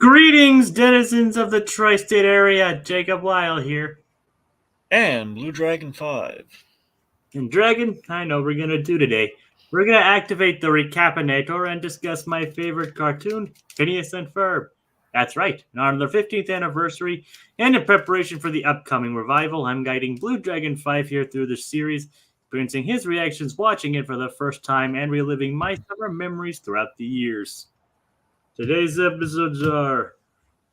Greetings, denizens of the tri-state area. Jacob Lyle here. And Blue Dragon 5. And Dragon, I know we're going to do today. We're going to activate the Recap-inator and discuss my favorite cartoon, Phineas and Ferb. That's right, on their 15th anniversary, and in preparation for the upcoming revival, I'm guiding Blue Dragon 5 here through the series, experiencing his reactions watching it for the first time and reliving my summer memories throughout the years. Today's episodes are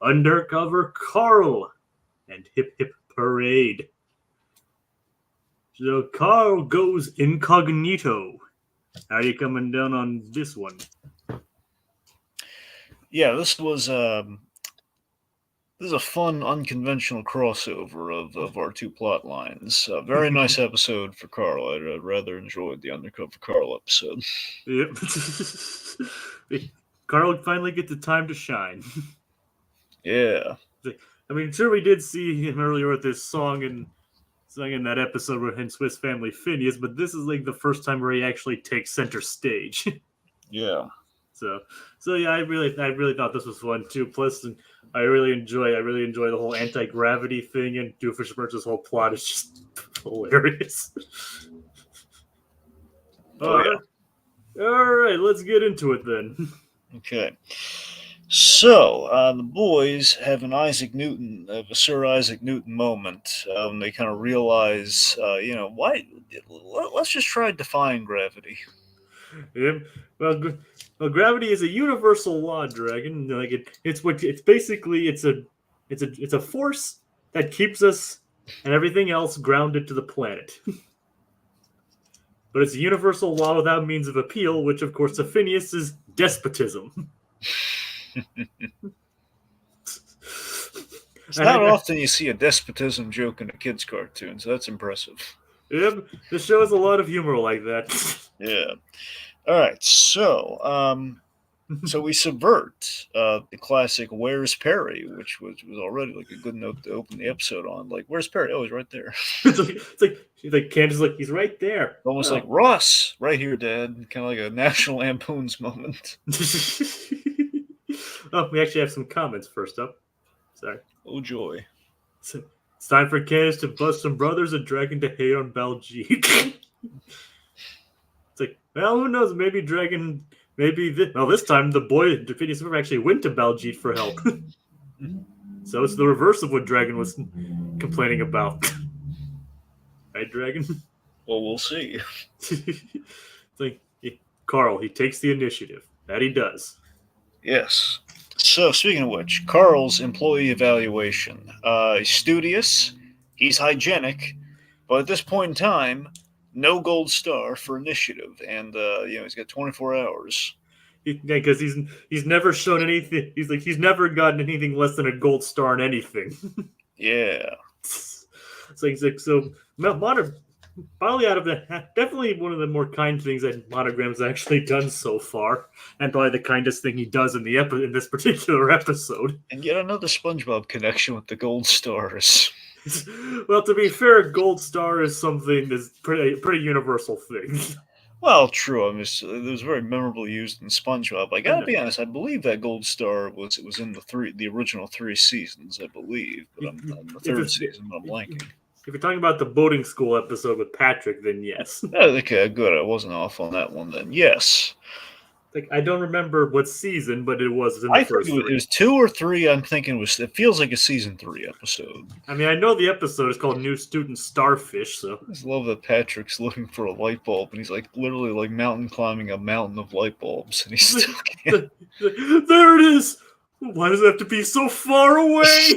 Undercover Carl and Hip Hip Parade. So Carl goes incognito. How are you coming down on this one? Yeah, this is a fun, unconventional crossover of our two plot lines. A very nice episode for Carl. I rather enjoyed the Undercover Carl episode. Yep. Carl finally gets the time to shine. Yeah. I mean, sure, we did see him earlier with this song and sang in that episode with him, Swiss Family Phineas, but this is like the first time where he actually takes center stage. Yeah. So yeah, I really thought this was fun too. Plus, I really enjoy the whole anti-gravity thing, and Doofenshmirtz's whole plot is just hilarious. Oh, yeah. All right, let's get into it then. Okay. So, the boys have a Sir Isaac Newton moment. They kind of realize, why? Let's just try defying gravity. Yeah. Well, gravity is a universal law, Dragon. Like it's basically a force that keeps us and everything else grounded to the planet. But it's a universal law without means of appeal, which of course to Phineas is despotism. It's not often you see a despotism joke in a kid's cartoon, so that's impressive. Yep, the show has a lot of humor like that. Yeah. All right, so we subvert the classic "Where's Perry," which was already like a good note to open the episode on. Like, "Where's Perry?" Oh, he's right there. it's like Candace's like, he's right there. Almost like Ross, right here, Dad. Kind of like a National Lampoon's moment. Oh, we actually have some comments first up. Sorry. Oh joy! So, it's time for Candace to bust some brothers and Dragon to hate on Baljeet. It's like, well, who knows? Maybe Dragon. This time the boy Phineas actually went to Baljeet for help. So it's the reverse of what Dragon was complaining about. Right, Dragon? Well, we'll see. It's like, Carl, he takes the initiative. That he does. Yes. So, speaking of which, Carl's employee evaluation. He's studious, he's hygienic, but at this point in time, no gold star for initiative, and he's got 24 hours. Because he's never shown anything. He's never gotten anything less than a gold star in anything. Yeah. So modern. Probably out of definitely one of the more kind things that Monogram's actually done so far, and probably the kindest thing he does in this particular episode. And yet another SpongeBob connection with the gold stars. Well, to be fair, gold star is something that's pretty universal thing. Well, true. I mean, it was very memorable used in SpongeBob. I gotta be honest. I believe that gold star was in the original 3 seasons. I believe, but I'm the third season. I'm blanking. If you're talking about the boating school episode with Patrick, then yes. Okay, good. I wasn't off on that one then. Yes. Like, I don't remember what season, but it was in the first. It was 2 or 3. I'm thinking it feels like a season 3 episode. I mean, I know the episode is called New Student Starfish, so I just love that Patrick's looking for a light bulb, and he's like literally like mountain climbing a mountain of light bulbs, and he still can't. There it is. Why does it have to be so far away?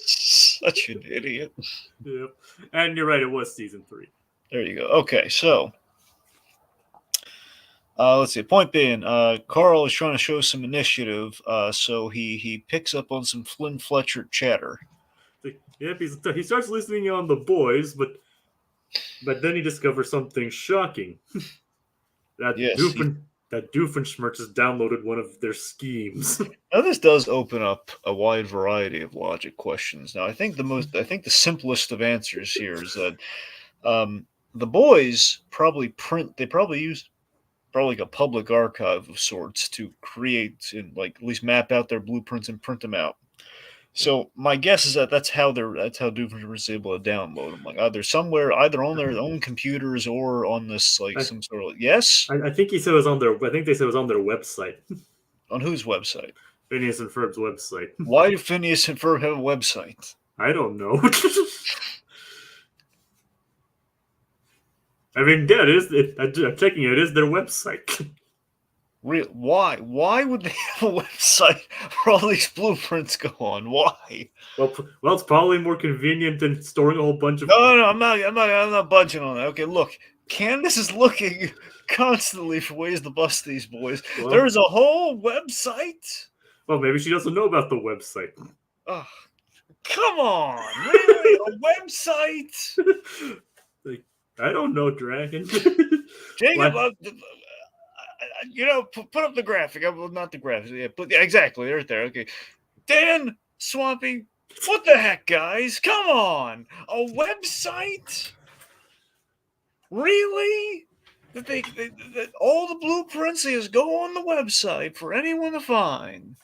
Such an idiot. Yep. And you're right, it was season 3. There you go. Okay, so let's see. Point being, Carl is trying to show some initiative, so he picks up on some Flynn Fletcher chatter. Yep, he starts listening on the boys, but then he discovers something shocking. That Doofenshmirtz has downloaded one of their schemes. Now this does open up a wide variety of logic questions. Now I think the simplest of answers here is that the boys probably use probably like a public archive of sorts to create and like at least map out their blueprints and print them out. So my guess is that that's how Doofenshmirtz was able to download them, like either somewhere, either on their own computers or on this like I, some sort of yes. I think he said it was on their. I think they said it was on their website, On whose website? Phineas and Ferb's website. Why do Phineas and Ferb have a website? I don't know. I mean, yeah, it is. I'm checking it. It is their website. Real? Why? Why would they have a website where all these blueprints go on? Why? Well, it's probably more convenient than storing a whole bunch of. No, I'm not budging on that. Okay, look, Candace is looking constantly for ways to bust these boys. Well, There's a whole website. well, maybe she doesn't know about the website. Oh, come on, really? A website? Like, I don't know, Dragon. Jacob, put up the graphic. Well, not the graphic. Yeah, but exactly, right there. Okay, Dan, Swampy, what the heck, guys? Come on, a website? Really? That all the blueprints is go on the website for anyone to find,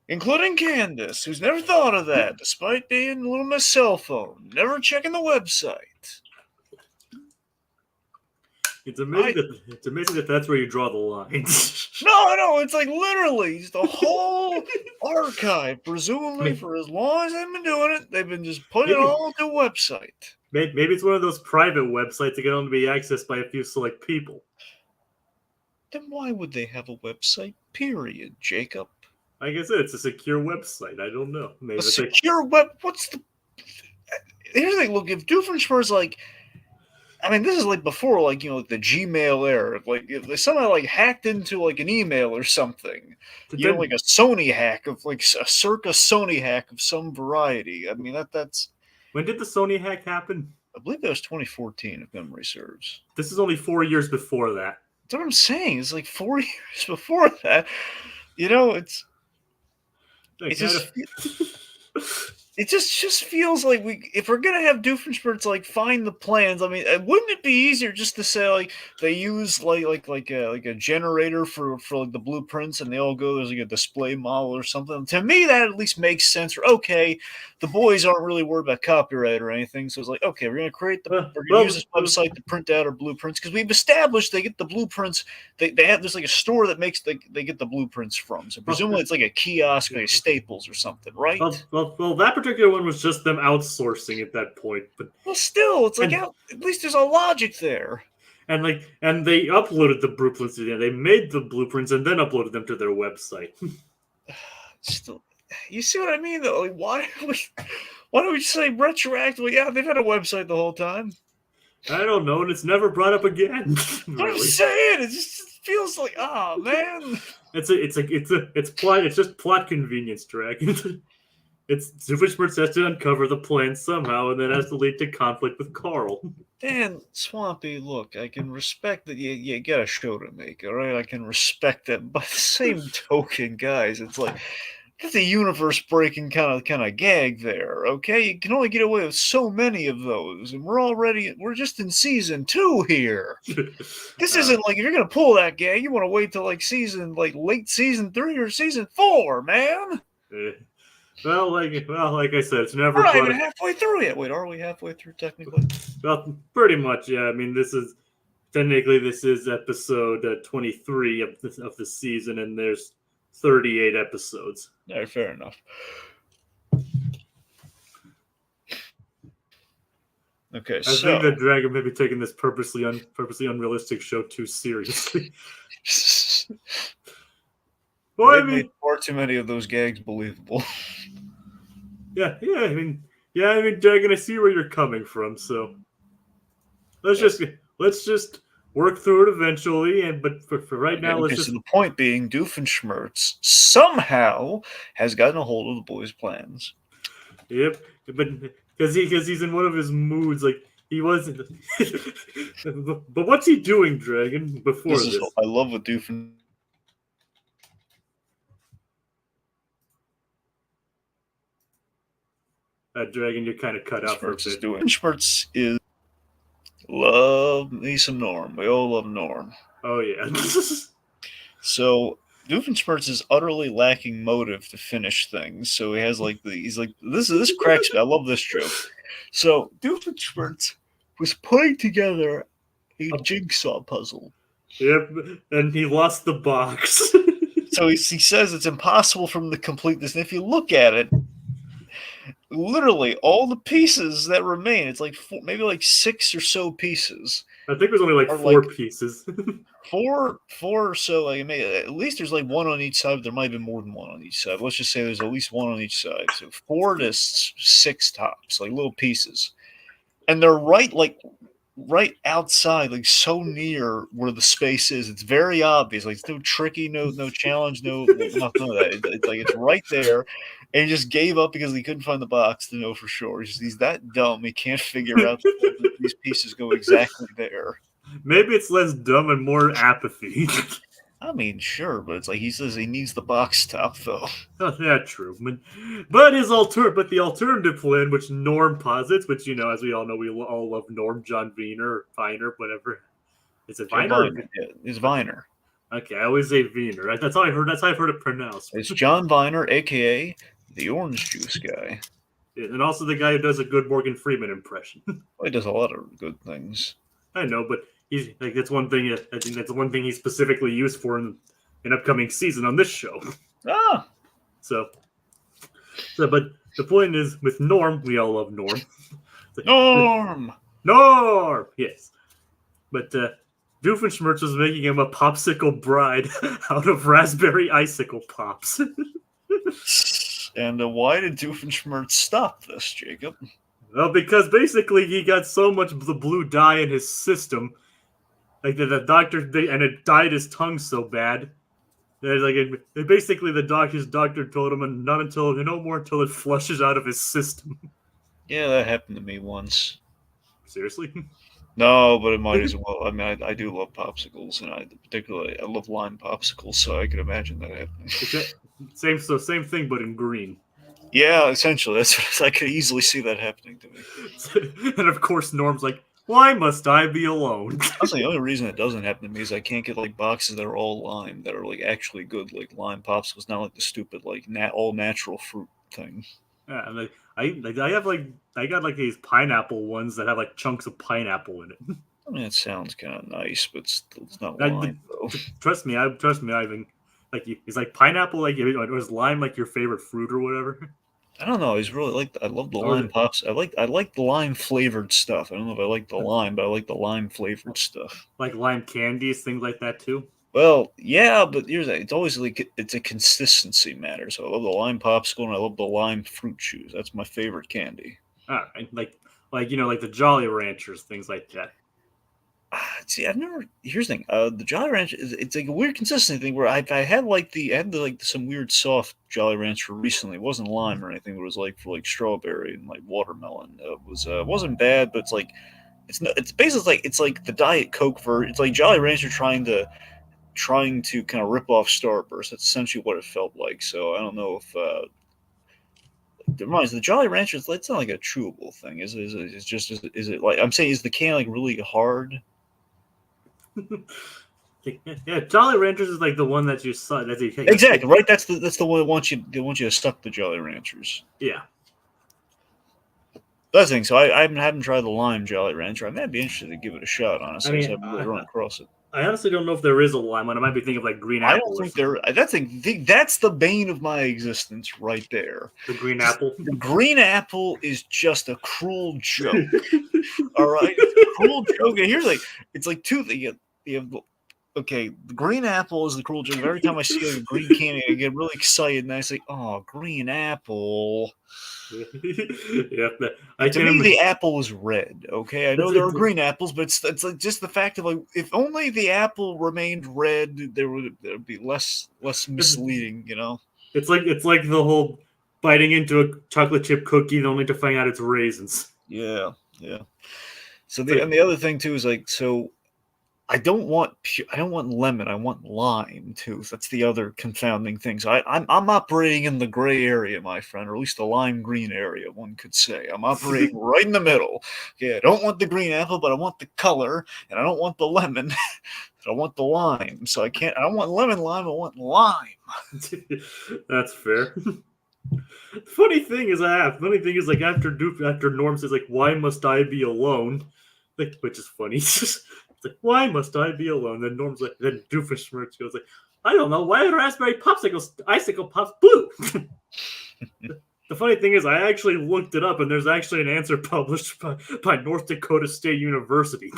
including Candace, who's never thought of that, despite being a little Miss Cell Phone, never checking the website. It's amazing that that's where you draw the line. No, it's like literally the whole archive, presumably for as long as they've been doing it, they've been just putting it all to a website. Maybe it's one of those private websites that can only be accessed by a few select people. Then why would they have a website, period, Jacob? Like I said, it's a secure website. I don't know. Maybe A secure web? What's the... Here's the thing, look, if Doofenshmirtz, like... I mean, this is like before, like, like the Gmail era. Like, if they somehow, like, hacked into, like, an email or something. Like a Sony hack of, like, a circa Sony hack of some variety. I mean, that's... When did the Sony hack happen? I believe that was 2014, if memory serves. This is only 4 years before that. That's what I'm saying. It's like 4 years before that. It's it just feels like if we're gonna have Doofenshmirtz like find the plans. I mean, wouldn't it be easier just to say like they use like a generator for like the blueprints, and they all go there's like a display model or something? To me, that at least makes sense. Or okay, the boys aren't really worried about copyright or anything, so it's like okay, we're gonna use this website to print out our blueprints because we've established they get the blueprints. They have there's like a store that makes they get the blueprints from. So presumably it's like a kiosk, like Staples or something, right? Well, that particular one was just them outsourcing at that point. But still, it's like at least there's a logic there. And they uploaded the blueprints. They made the blueprints and then uploaded them to their website. Still, you see what I mean? Though, like, why don't we say retroactively? Yeah, they've had a website the whole time. I don't know, and it's never brought up again. Really. I'm saying it just feels like, oh man, it's just plot convenience, Dragon. It's Doofenshmirtz has to uncover the plan somehow, and then has to lead to conflict with Carl. Dan, Swampy, look, I can respect that you got a show to make, all right? I can respect that. By the same token, guys, it's like that's a universe-breaking kind of gag there, okay? You can only get away with so many of those, and we're just in season 2 here. This isn't like if you're gonna pull that gag, you want to wait till like late season 3 or season 4, man. Well, like I said, it's never. We're not even halfway through yet. Wait, are we halfway through technically? Well, pretty much, yeah. I mean, this is episode 23 of the season, and there's 38 episodes. All right, fair enough. Okay, I think that Dragon may be taking this purposely unrealistic show too seriously. Well, I mean, far too many of those gags believable. Yeah. I mean, Dragon, I see where you're coming from. So let's just work through it eventually. But for right now, let's just. So the point being, Doofenshmirtz somehow has gotten a hold of the boys' plans. Yep, but because he's in one of his moods, like he wasn't. But what's he doing, Dragon? Before this, I love what Doofenshmirtz. Dragon, you're kind of cut out for a bit. Doofenshmirtz is Love me some Norm. We all love Norm. Oh yeah. So Doofenshmirtz is utterly lacking motive to finish things. So he has like he's like this cracks me. I love this joke. So Doofenshmirtz was putting together a jigsaw puzzle. Yep, and he lost the box. So he says it's impossible for him to complete this. And if you look at it, literally all the pieces that remain, it's like maybe like 6 or so pieces. I think there's only like Are four like pieces. four or so. Like at least there's like one on each side. But there might have been more than one on each side. Let's just say there's at least one on each side. So 4 to 6 tops, like little pieces, and they're right outside, like so near where the space is. It's very obvious. Like it's no tricky, no challenge, nothing of that. It's like it's right there. And he just gave up because he couldn't find the box to know for sure. He's that dumb. He can't figure out that these pieces go exactly there. Maybe it's less dumb and more apathy. I mean, sure, but it's like he says he needs the box top though. Oh, yeah, true. But the alternative plan, which Norm posits, which as we all know, we all love Norm, John Viner, whatever. Is it Viner? Yeah, it's Viner. Okay, I always say Viner. That's how I heard. That's how I've heard it pronounced. It's John Viner, aka the orange juice guy. And also the guy who does a good Morgan Freeman impression. Well, he does a lot of good things. I know, but he's like that's one thing. I think that's one thing he's specifically used for in an upcoming season on this show. Ah. So, but the point is, with Norm, we all love Norm. Norm, yes. But Doofenshmirtz was making him a popsicle bride out of raspberry icicle pops. And why did Doofenshmirtz stop this, Jacob? Well, because basically he got so much the blue dye in his system, like the doctor, and it dyed his tongue so bad. Basically, his doctor told him, no more until it flushes out of his system. Yeah, that happened to me once. Seriously? No, but it might as well. I mean, I do love popsicles, and I love lime popsicles, so I can imagine that happening. Same thing, but in green. Yeah, essentially, I could easily see that happening to me. And of course, Norm's like, why must I be alone? Honestly, the only reason it doesn't happen to me is I can't get like boxes that are all lime, that are like actually good, like lime popsicles, not like the stupid like all natural fruit thing. Yeah, and I got like these pineapple ones that have like chunks of pineapple in it. I mean, it sounds kind of nice, but it's not lime though. Trust me, Ivan. Like, is like pineapple like was lime like your favorite fruit or whatever? I don't know. I love the lime pops. I like the lime flavored stuff. I don't know if I like the lime, but I like the lime flavored stuff. Like lime candies, things like that too. Well, yeah, but it's always like it's a consistency matter. So I love the lime popsicle and I love the lime fruit chews. That's my favorite candy. All right, like the Jolly Ranchers, things like that. See, I've never. Here's the thing. The Jolly Rancher it's like a weird consistency thing where I had some weird soft Jolly Rancher recently. It wasn't lime or anything, but it was like for like strawberry and like watermelon. It wasn't bad, but it's basically it's like the Diet Coke version. It's like Jolly Rancher trying to kind of rip off Starburst. That's essentially what it felt like. So I don't know if it reminds the Jolly Rancher. It's not like a chewable thing. Is it like I'm saying? Is the can like really hard? Yeah, Jolly Ranchers is like the one that you saw. Exactly right. That's the one that wants you to suck the Jolly Ranchers. Yeah. That's the thing. So I haven't tried the lime Jolly Rancher. I might be interested to give it a shot. Honestly, I just haven't really run across it. I honestly don't know if there is a lime one. I might be thinking of like green apple. I don't think there. That's the bane of my existence right there. The green apple. The green apple is just a cruel joke. All right, it's a cruel joke. And here's it's like two things. Okay, the green apple is the cruel joke. Every time I see like a green candy, I get really excited and I say, "Oh, green apple." Yeah, to me, the apple is red. Okay, I know there are green apples, but it's like just the fact of like if only the apple remained red, there would be less misleading. It's like the whole biting into a chocolate chip cookie only to find out it's raisins. Yeah. So the other thing too is like so. I don't want lemon. I want lime too. So that's the other confounding thing. So I'm operating in the gray area, my friend, or at least the lime green area, one could say. I'm operating right in the middle. Yeah, I don't want the green apple, but I want the color, and I don't want the lemon. I want the lime. So I can't. I don't want lemon lime. I want lime. That's fair. Funny thing is, like after Norm says like, "Why must I be alone?" Like, which is funny. It's like, "Why must I be alone?" Then Norm's like, then Doofenshmirtz goes like, "I don't know. Why are raspberry popsicles icicle pops blue?" The funny thing is, I actually looked it up, and there's actually an answer published by North Dakota State University.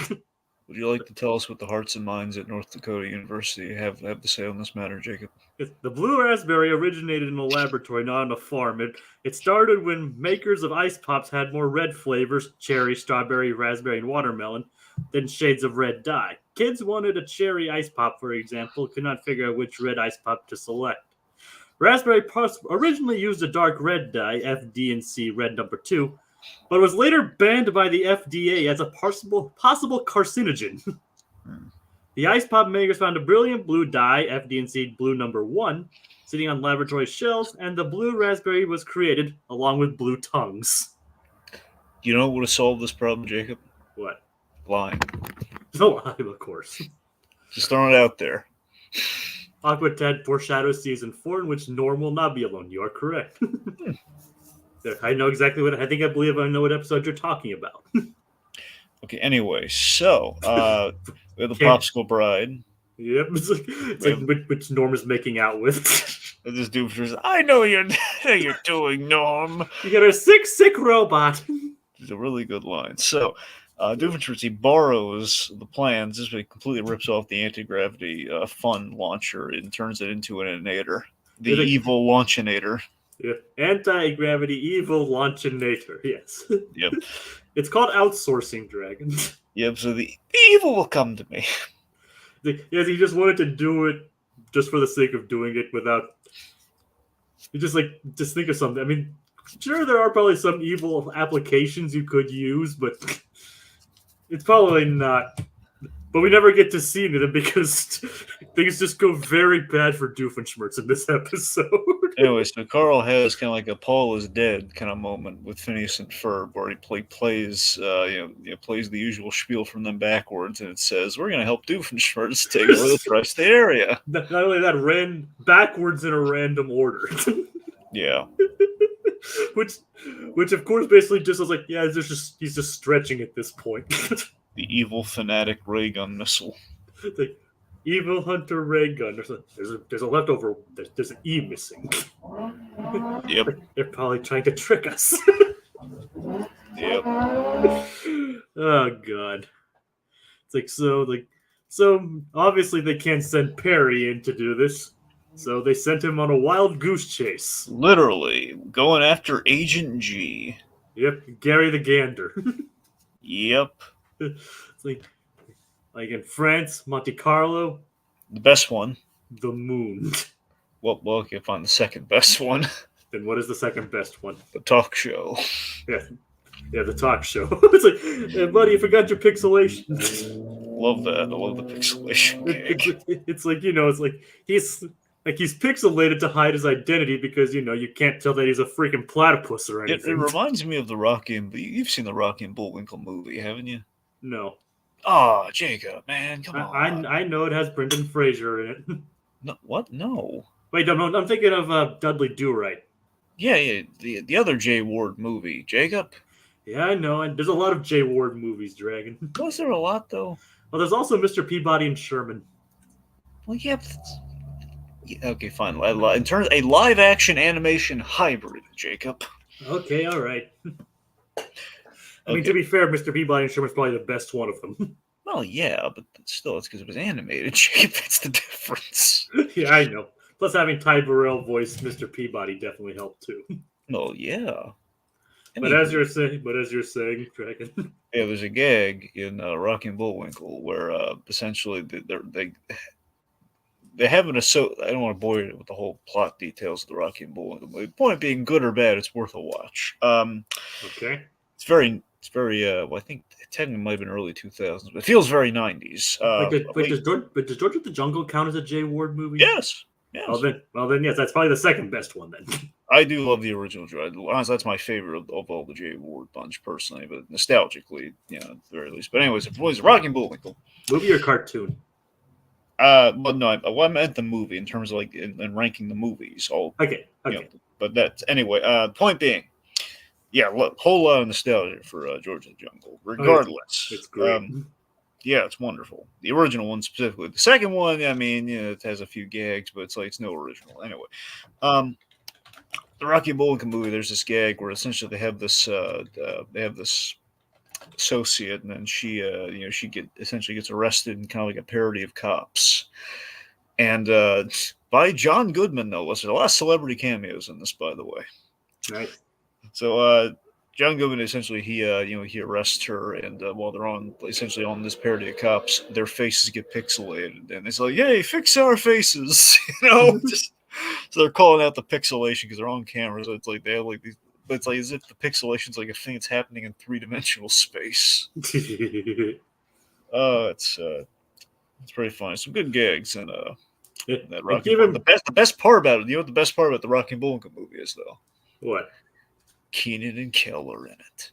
Would you like to tell us what the hearts and minds at North Dakota University have to say on this matter, Jacob? The blue raspberry originated in a laboratory, not on a farm. It started when makers of ice pops had more red flavors, cherry, strawberry, raspberry, and watermelon, than shades of red dye. Kids wanted a cherry ice pop, for example, could not figure out which red ice pop to select. Raspberry Puffs originally used a dark red dye, FD&C red number 2, but was later banned by the FDA as a possible carcinogen. The ice pop makers found a brilliant blue dye, FD&C blue number 1, sitting on laboratory shelves, and the blue raspberry was created along with blue tongues. You know what would have solved this problem, Jacob? What? Lime. No lime, of course. Just throwing it out there. Aquatet foreshadows season 4, in which Norm will not be alone. You are correct. I know exactly what I believe I know what episode you're talking about. Okay, anyway, so we have the popsicle bride. Yep, it's like which Norm is making out with. This dude says, "I know you're doing, Norm. You got a sick robot." It's a really good line. So, Doofenshmirtz, he borrows the plans. This way, completely rips off the anti-gravity fun launcher and turns it into an inator. The evil launchinator. Yeah. Anti-gravity evil launchinator, yes. Yep. It's called outsourcing, Dragon. Yep, so the evil will come to me. Yes, he just wanted to do it just for the sake of doing it without... You just think of something. I mean, sure, there are probably some evil applications you could use, but it's probably not. But we never get to see them because things just go very bad for Doofenshmirtz in this episode. Anyway, so Carl has kind of like a Paul is dead kind of moment with Phineas and Ferb, where he plays plays the usual spiel from them backwards, and it says, "We're going to help Doofenshmirtz take over the tri-state area." Not only that, ran backwards in a random order. Yeah. Which of course basically just was like, yeah, he's just stretching at this point. The evil fanatic ray gun missile. It's like evil hunter ray gun. There's a leftover. There's an E missing. Yep. They're probably trying to trick us. Yep. Oh god. It's like so obviously they can't send Perry in to do this. So they sent him on a wild goose chase. Literally going after Agent G. Yep, Gary the Gander. Yep. It's like in France, Monte Carlo, the best one. The moon. Well, okay, fine. The second best one. Then what is the second best one? The talk show. Yeah, the talk show. It's like, hey, buddy, you forgot your pixelation. Love that. I love the pixelation gag. It's like he's pixelated to hide his identity because you can't tell that he's a freaking platypus or anything. It reminds me of the Rocky and you've seen the Rocky and Bullwinkle movie, haven't you? No. Oh, Jacob, man, come on. I know it has Brendan Fraser in it. No, what? No. Wait, no, I'm thinking of Dudley Do-Right. Yeah, the other Jay Ward movie, Jacob. Yeah, I know, and there's a lot of Jay Ward movies, Dragon. Was there a lot though? Well, there's also Mr. Peabody and Sherman. Well, yeah. Okay, fine. In terms a live action animation hybrid, Jacob. Okay, all right. I mean, to be fair, Mr. Peabody and Sherman's probably the best one of them. Well, yeah, but still, it's because it was animated, Jacob. That's the difference. Yeah, I know. Plus, having Ty Burrell voice Mr. Peabody definitely helped too. Oh yeah. But as you're saying, Dragon. Yeah, there's a gag in Rocky and Bullwinkle where essentially they have an I don't want to bore you with the whole plot details of the Rocky and Bullwinkle movie. The point being, good or bad, it's worth a watch. Okay. It's very It's very well, I think technically it might have been early 2000s, but it feels very 90s. Does George of the Jungle count as a Jay Ward movie? Yes, yes. Well then, yes, that's probably the second best one then. I do love the original Dread. Honestly, that's my favorite of all the Jay Ward bunch, personally, but nostalgically, at the very least. But anyways, it was Rocky and Bullwinkle. Movie or cartoon? But no, I meant the movie in terms of like in ranking the movies. Okay. But that's anyway. Point being, whole lot of nostalgia for George of the Jungle. Regardless, it's great. Yeah, it's wonderful. The original one specifically. The second one, I mean, it has a few gags, but it's no original. Anyway, the Rocky and Bullwinkle movie, there's this gag where essentially they have this associate, and then she essentially gets arrested in kind of like a parody of Cops, and by John Goodman, no less. There's a lot of celebrity cameos in this, by the way. Nice. So John Goodman essentially he arrests her, and while they're on this parody of Cops, their faces get pixelated, and it's like, "Yay, fix our faces!" Just so they're calling out the pixelation because they're on camera. So it's like they have like these, but it's like as if the pixelation's like a thing that's happening in 3-dimensional space. It's pretty funny. Some good gags and that Rocky. The best part about it, the best part about the Rocky and Bullwinkle movie is though. What? Keenan and Kel are in it.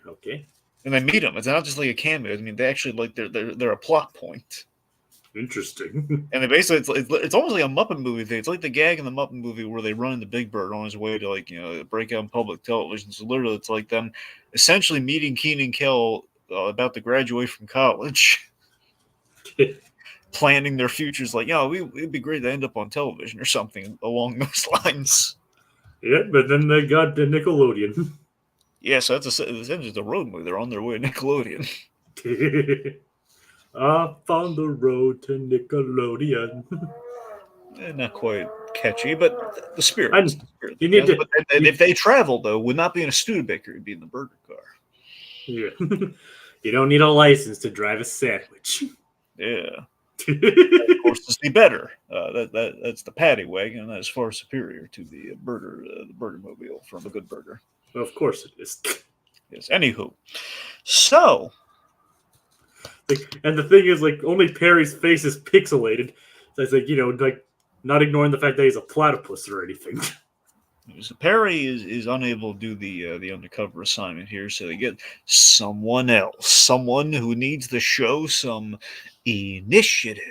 Okay. And they meet them. It's not just like a cameo. I mean, they actually like they're a plot point. Interesting. And they basically it's almost like a Muppet movie thing. It's like the gag in the Muppet movie where they run into Big Bird on his way to break out in public television. So literally, it's like them essentially meeting Keenan and Kel about to graduate from college, planning their futures. Like, it'd be great to end up on television or something along those lines. Yeah, but then they got the Nickelodeon. Yeah, so that's essentially the road movie. They're on their way to Nickelodeon. I found the road to Nickelodeon. Not quite catchy, but the spirit. If they travel, though, would not be in a Studebaker, it'd be in the burger car. Yeah. You don't need a license to drive a sandwich. Yeah. Of course, it's the better. That's the paddy wagon, and that's far superior to the burger mobile from a good burger. Well, of course it is. Yes. Anywho, so, and the thing is, like, only Perry's face is pixelated. So it's like, not ignoring the fact that he's a platypus or anything. So Perry is unable to do the undercover assignment here, so they get someone else, someone who needs to show some initiative.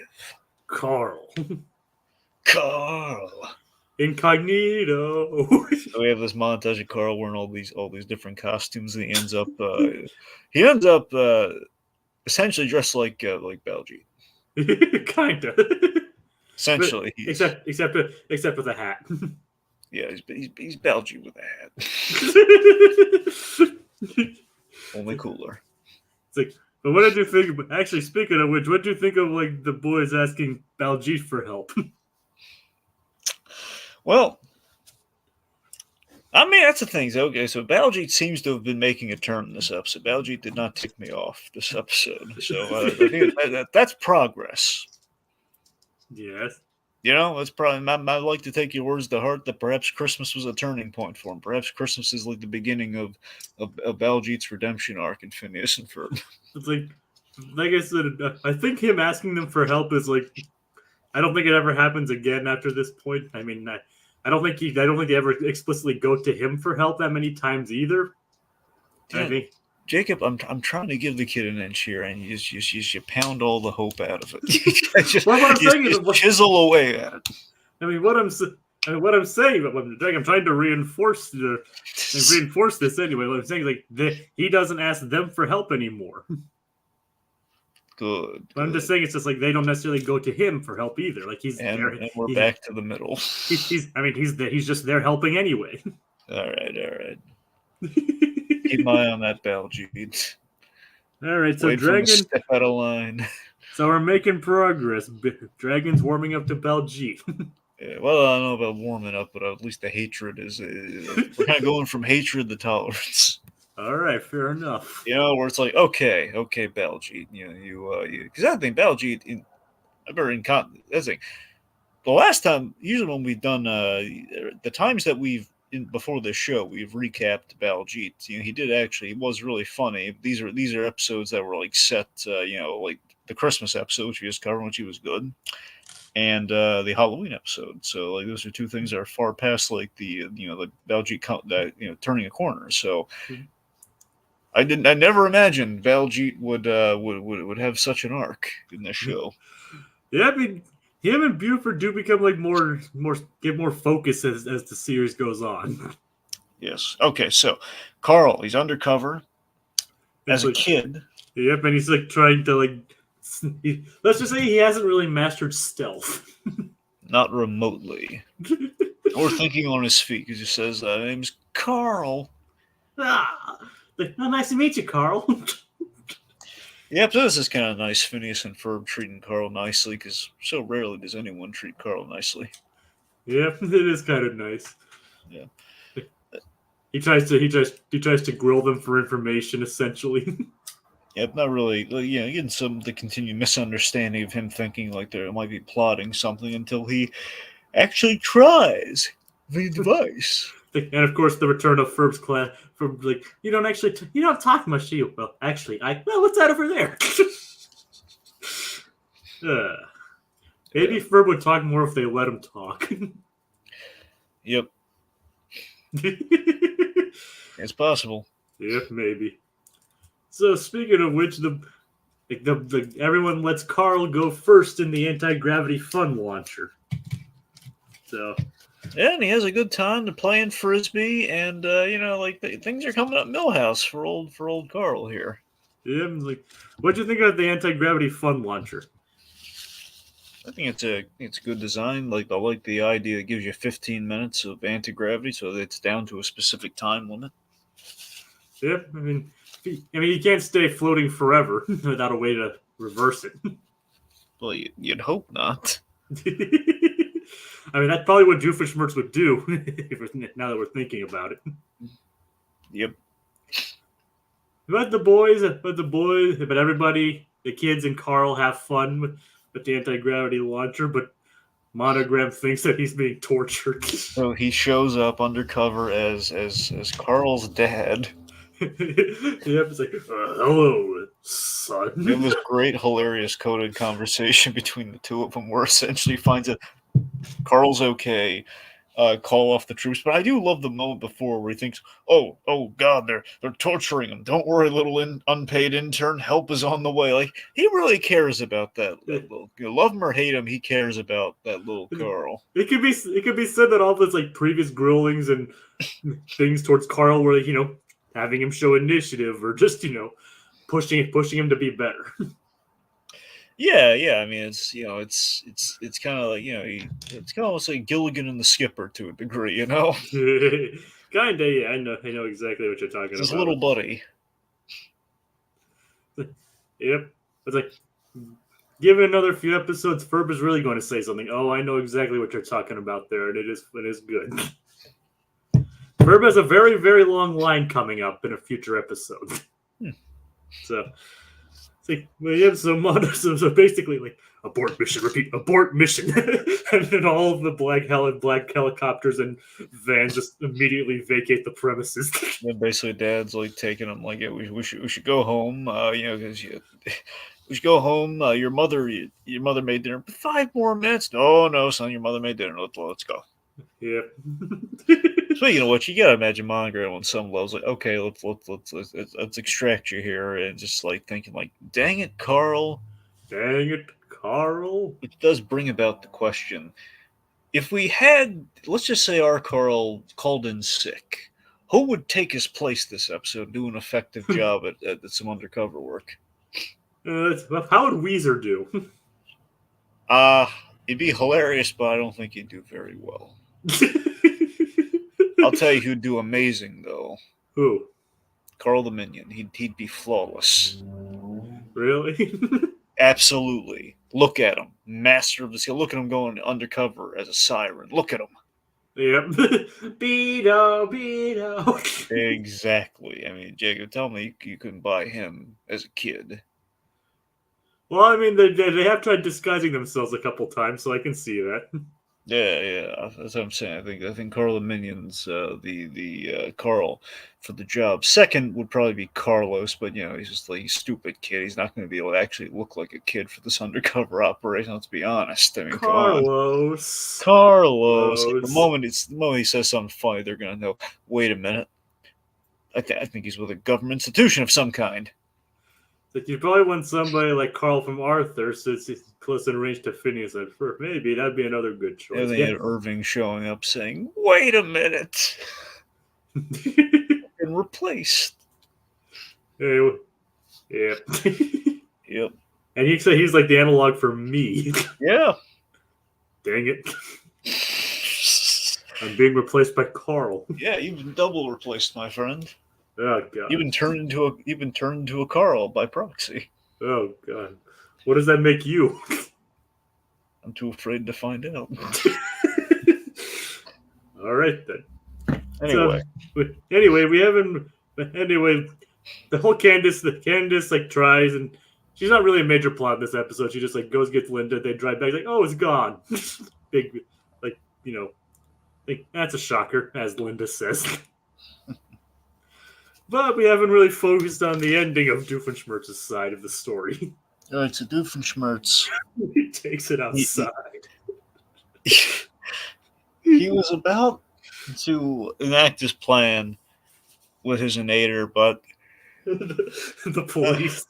Carl. Incognito. So we have this montage of Carl wearing all these different costumes, and he ends up essentially dressed like Baljeet. Kinda. Essentially, except with a hat. Yeah, he's Baljeet with a hat. Only cooler. It's like, but what did you think? Actually, speaking of which, what do you think of like the boys asking Baljeet for help? Well, I mean, that's the thing. Okay, so Baljeet seems to have been making a turn in this episode. Baljeet did not tick me off this episode, so I think that's progress. Yes. That's probably. I like to take your words to heart that perhaps Christmas was a turning point for him. Perhaps Christmas is like the beginning of Baljeet's redemption arc in Phineas and Ferb. It's like I said, I think him asking them for help is like, I don't think it ever happens again after this point. I mean, I don't think they ever explicitly go to him for help that many times either. Yeah. I think, Jacob, I'm trying to give the kid an inch here, and you pound all the hope out of it. What I'm saying is chisel away at it. I mean, what I'm saying, I'm trying to reinforce this anyway. What I'm saying is like he doesn't ask them for help anymore. Good. But I'm just saying it's just like they don't necessarily go to him for help either. Like and we're back to the middle. He's just there helping anyway. All right. Keep my eye on that Baljeet. All right, so Wait Dragon step out of line. So we're making progress. Dragon's warming up to Baljeet. Yeah, well, I don't know about warming up, but at least the hatred is we're kind of going from hatred to tolerance. All right, fair enough. Where it's like, okay, Baljeet, because I think Baljeet, that's the thing. The last time, usually when we've done the times that we've before this show, we've recapped Baljeet. He was really funny. These are episodes that were like set, like the Christmas episode, which we just covered, which he was good, and the Halloween episode. So like those are two things that are far past like the Baljeet turning a corner. So I never imagined Baljeet would have such an arc in this show. Yeah, I mean, him and Buford do become like get more focus as the series goes on. Yes. Okay. So Carl, he's undercover as It's a like, kid. yep, and he's like trying to let's just say he hasn't really mastered stealth. Not remotely. Or thinking on his feet, because he says, name's Carl. Nice to meet you, Carl. Yep, so this is kind of nice. Phineas and Ferb treating Carl nicely, because so rarely does anyone treat Carl nicely. Yep, it is kind of nice. Yeah. He tries to grill them for information, essentially. Yep, not really. Getting some the continued misunderstanding of him thinking like they might be plotting something until he actually tries the device. And of course, the return of Ferb's class. From like, you don't talk much, do you? Well, actually, what's that over there? Maybe Ferb would talk more if they let him talk. Yep, it's possible. Yep, maybe. So speaking of which, everyone lets Carl go first in the anti-gravity fun launcher. So. Yeah, and he has a good time to playing frisbee, and things are coming up Millhouse for old Carl here. Yeah, like, what'd you think of the anti-gravity fun launcher? I think it's a good design. Like I like the idea it gives you 15 minutes of anti-gravity, so that it's down to a specific time limit. Yep, I mean, you can't stay floating forever without a way to reverse it. Well, you'd hope not. I mean, that's probably what Doofenshmirtz would do. Now that we're thinking about it. Yep. But everybody, the kids and Carl have fun with the anti-gravity launcher, but Monogram thinks that he's being tortured. So he shows up undercover as Carl's dad. Yep, it's like, hello, son. We have this great, hilarious coded conversation between the two of them where essentially he finds out Carl's okay, call off the troops. But I do love the moment before where he thinks, oh God, they're torturing him. Don't worry, little unpaid intern, help is on the way. Like, he really cares about that little, love him or hate him, he cares about that little Carl. It could be said that all this like previous grillings and things towards Carl were having him show initiative or just pushing him to be better. Yeah. I mean, it's kind of like it's kind of almost like Gilligan and the Skipper to a degree, Kinda, yeah. I know exactly what you're talking about. His little buddy. Yep. It's like, give it another few episodes, Ferb is really going to say something. Oh, I know exactly what you're talking about there, and it is good. Ferb has a very, very long line coming up in a future episode. So, it's like, well, yeah, so basically, like, abort mission, repeat, abort mission. And then all of the black helicopters and vans just immediately vacate the premises. And basically, Dad's like taking him, like, yeah, we should go home, because we should go home. Your mother made dinner. 5 more minutes. No, son, your mother made dinner. Let's go. Yeah. Speaking of which, you gotta imagine Monogram on some levels, like, okay, let's extract you here, and just like thinking, like, dang it, Carl. It does bring about the question: if we had, let's just say, our Carl called in sick, who would take his place this episode and do an effective job at some undercover work? How would Weezer do? It'd be hilarious, but I don't think he'd do very well. I'll tell you who'd do amazing, though. Who? Carl the Minion. He'd be flawless. Really? Absolutely. Look at him. Master of the skill. Look at him going undercover as a siren. Look at him. Yep. Beto. Exactly. I mean, Jacob, tell me you couldn't buy him as a kid. Well, I mean, they have tried disguising themselves a couple times, so I can see that. Yeah. That's what I'm saying. I think Carl Minion's the Carl for the job. Second would probably be Carlos, but he's just like a stupid kid. He's not going to be able to actually look like a kid for this undercover operation. Let's be honest. I mean, come on, Carlos. Carlos. Like, the Carlos. moment he says something funny, they're going to know. Wait a minute. I think he's with a government institution of some kind. Like you probably want somebody like Carl from Arthur, since he's close in range to Phineas and Ferb. Maybe that'd be another good choice. And they had Irving showing up saying, "Wait a minute, been replaced." Anyway, yeah. Yep. And he said he's like the analog for me. Yeah. Dang it. I'm being replaced by Carl. Yeah, you've been double replaced, my friend. Oh god. You've been turned into a Carl by proxy. Oh god. What does that make you? I'm too afraid to find out. All right then. Anyway, We haven't. Anyway, the whole Candace like tries, and she's not really a major plot in this episode. She just like goes gets Linda. They drive back like, oh, it's gone. Big, like like that's a shocker, as Linda says. But we haven't really focused on the ending of Doofenshmirtz's side of the story. all right, so Doofenshmirtz, He takes it outside. he was about to enact his plan with his inator, but The police.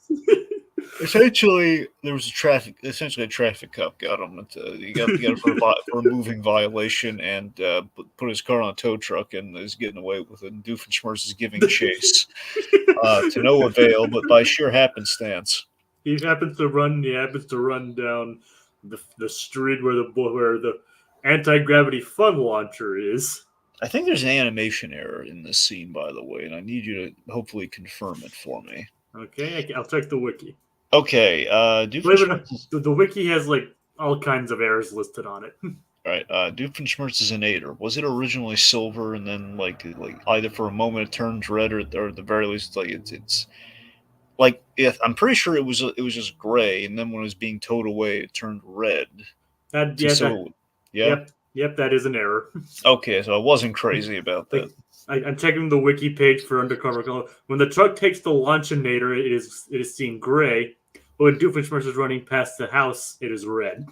essentially there was a traffic cop got him. He got him for a moving violation and put his car on a tow truck and is getting away with it. And Doofenshmirtz is giving chase to no avail, but by sheer happenstance. He happens to run down the street where the anti-gravity fun launcher is. I think there's an animation error in this scene, by the way, and I need you to hopefully confirm it for me. Okay, I'll check the wiki. Okay, Believe it or not, the wiki has like all kinds of errors listed on it. Right, Doofenshmirtz's inator, was it originally silver and then like either for a moment it turns red or at the very least like it's like I'm pretty sure it was just gray and then when it was being towed away it turned red. Yep, that is an error. Okay, so I wasn't crazy about that. I'm checking the wiki page for Undercover. When the truck takes the launchinator, it is seen gray. But when Doofenshmirtz is running past the house, it is red.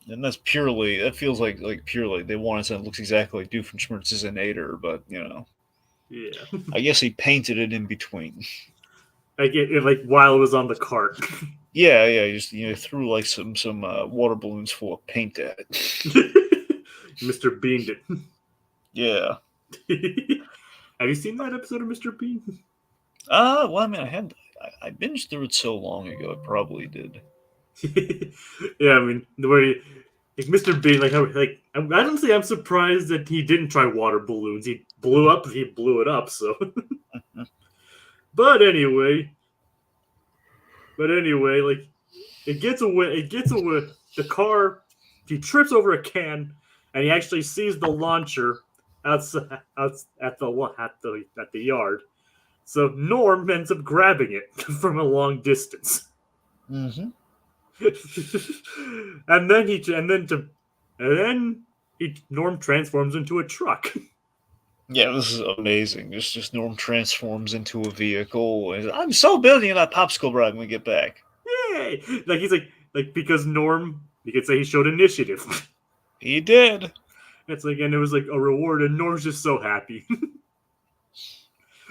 And that feels like purely they wanted something that looks exactly like Doofenshmirtz's inator, but Yeah. I guess he painted it in between. Like while it was on the cart. Yeah, he just threw like some water balloons full of paint at it. Mr. Bean did. Yeah. Have you seen that episode of Mr. Bean? Well, I mean, I binged through it so long ago. I probably did. Yeah, I mean, the way Mr. Bean, honestly, I'm surprised that he didn't try water balloons. He blew it up. So, but anyway, like it gets away. The car. He trips over a can, and he actually sees the launcher outside at the yard. So Norm ends up grabbing it from a long distance. Mm-hmm. and then Norm transforms into a truck. Yeah, this is amazing. Just Norm transforms into a vehicle. And I'm so building that popsicle ride when we get back. Yay! He's like because Norm, you could say he showed initiative. He did. It's like, and it was like a reward, and Norm's just so happy.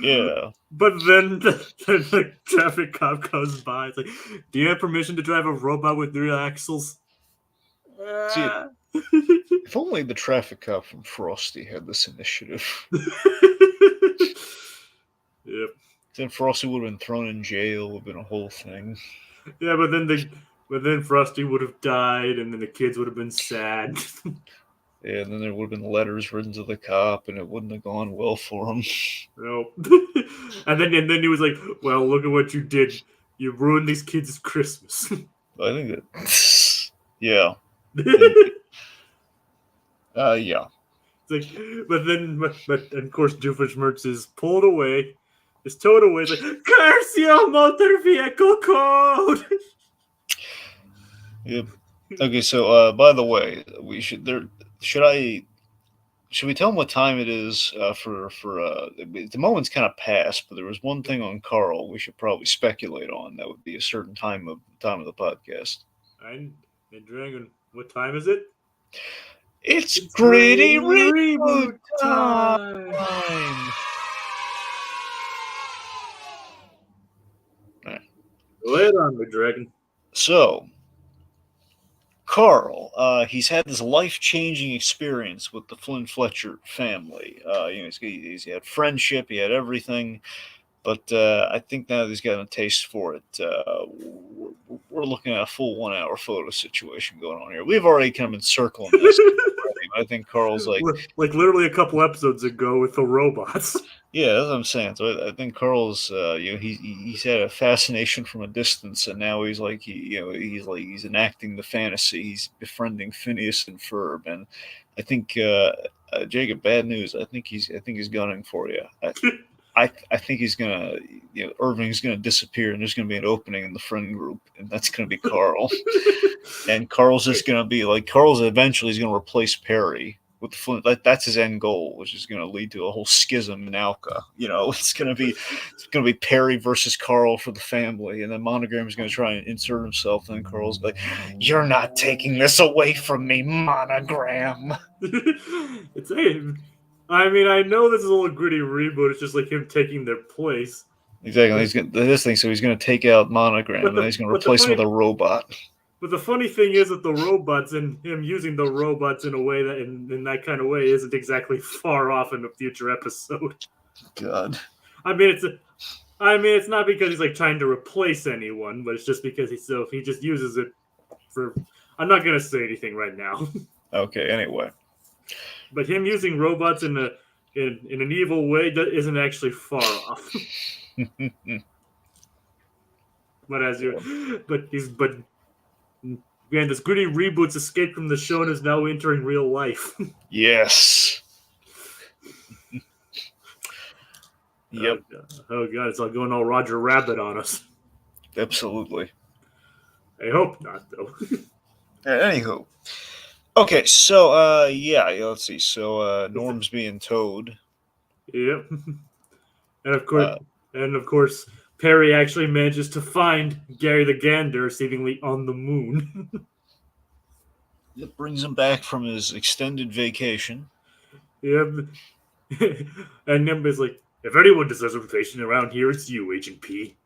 Yeah. But then the traffic cop goes by. It's like, do you have permission to drive a robot with 3 axles? See, if only the traffic cop from Frosty had this initiative. Yep. Then Frosty would have been thrown in jail. Would have been a whole thing. Yeah, but then Frosty would have died, and then the kids would have been sad. Yeah, and then there would have been letters written to the cop, and it wouldn't have gone well for him. Nope. and then he was like, "Well, look at what you did. You ruined these kids' Christmas." I think that. Yeah. Yeah. It's like, but of course, Doofenshmirtz is pulled away, is towed away. It's like, curse your motor vehicle code. Yep. Okay, so by the way, we should there. Should I? Should we tell him what time it is the moment's kind of past, but there was one thing on Carl we should probably speculate on. That would be a certain time of the podcast. And Dragon, what time is it? It's It's gritty gritty reboot reboot time. time. Lay it on me, Dragon. So, Carl, he's had this life-changing experience with the Flynn Fletcher family. He's had friendship, he had everything, but I think now that he's gotten a taste for it, we're looking at a full 1 hour photo situation going on here. We've already kind of been circling this. I think Carl's like literally a couple episodes ago with the robots. Yeah, that's what I'm saying. So I think Carl's, he's had a fascination from a distance, and now he's like, he's enacting the fantasy. He's befriending Phineas and Ferb, and I think, Jacob, bad news. I think he's gunning for you. I think he's gonna, Irving's gonna disappear, and there's gonna be an opening in the friend group, and that's gonna be Carl. And Carl's just gonna be like, Carl's eventually is gonna replace Perry with the Flint. That's his end goal, which is gonna lead to a whole schism in Alka. It's gonna be Perry versus Carl for the family, and then Monogram is gonna try and insert himself, and then Carl's like, "You're not taking this away from me, Monogram." I mean, I know this is a little gritty reboot. It's just like him taking their place. Exactly. He's gonna take out Monogram, and then he's gonna replace him with a robot. But the funny thing is that the robots and him using the robots in a way that in that kind of way isn't exactly far off in a future episode. God. I mean, it's not because he's like trying to replace anyone, but it's just because he just uses it for. I'm not gonna say anything right now. Okay. Anyway. But him using robots in an evil way isn't actually far off. Man, this gritty reboot's escape from the show and is now entering real life. Yes. Yep. Oh god, it's all going all Roger Rabbit on us. Absolutely. I hope not, though. Anywho. Okay, so let's see. So Norm's being towed. Yep. And of course, Perry actually manages to find Gary the Gander seemingly on the moon. It brings him back from his extended vacation. Yep. And Nimbus like, if anyone deserves a vacation around here, it's you, Agent P.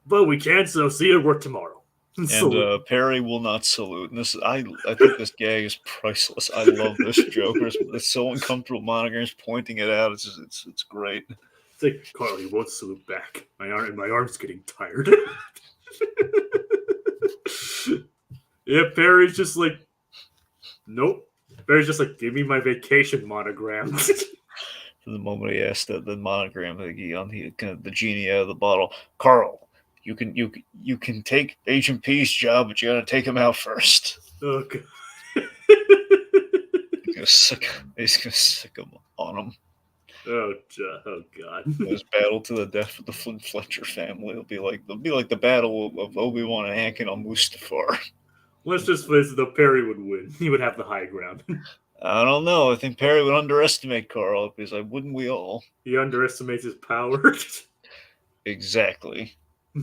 But we can't, so see you at work tomorrow. And Perry will not salute. And I think this gag is priceless. I love this joke. It's so uncomfortable. Monogram's pointing it out. It's great. It's like, Carl, he won't salute back. My arm's getting tired. Yeah, Perry's just like, nope. Perry's just like, give me my vacation monogram. From the moment he asked the Monogram, the genie out of the bottle, Carl, you can take Agent P's job, but you gotta take him out first. Oh, God. He's gonna sick him on him. Oh God! This battle to the death of the Flynn Fletcher family. It'll be like the battle of Obi-Wan and Anakin on Mustafar. Let's just face it, though, Perry would win. He would have the high ground. I don't know. I think Perry would underestimate Carl, because wouldn't we all? He underestimates his power. Exactly. He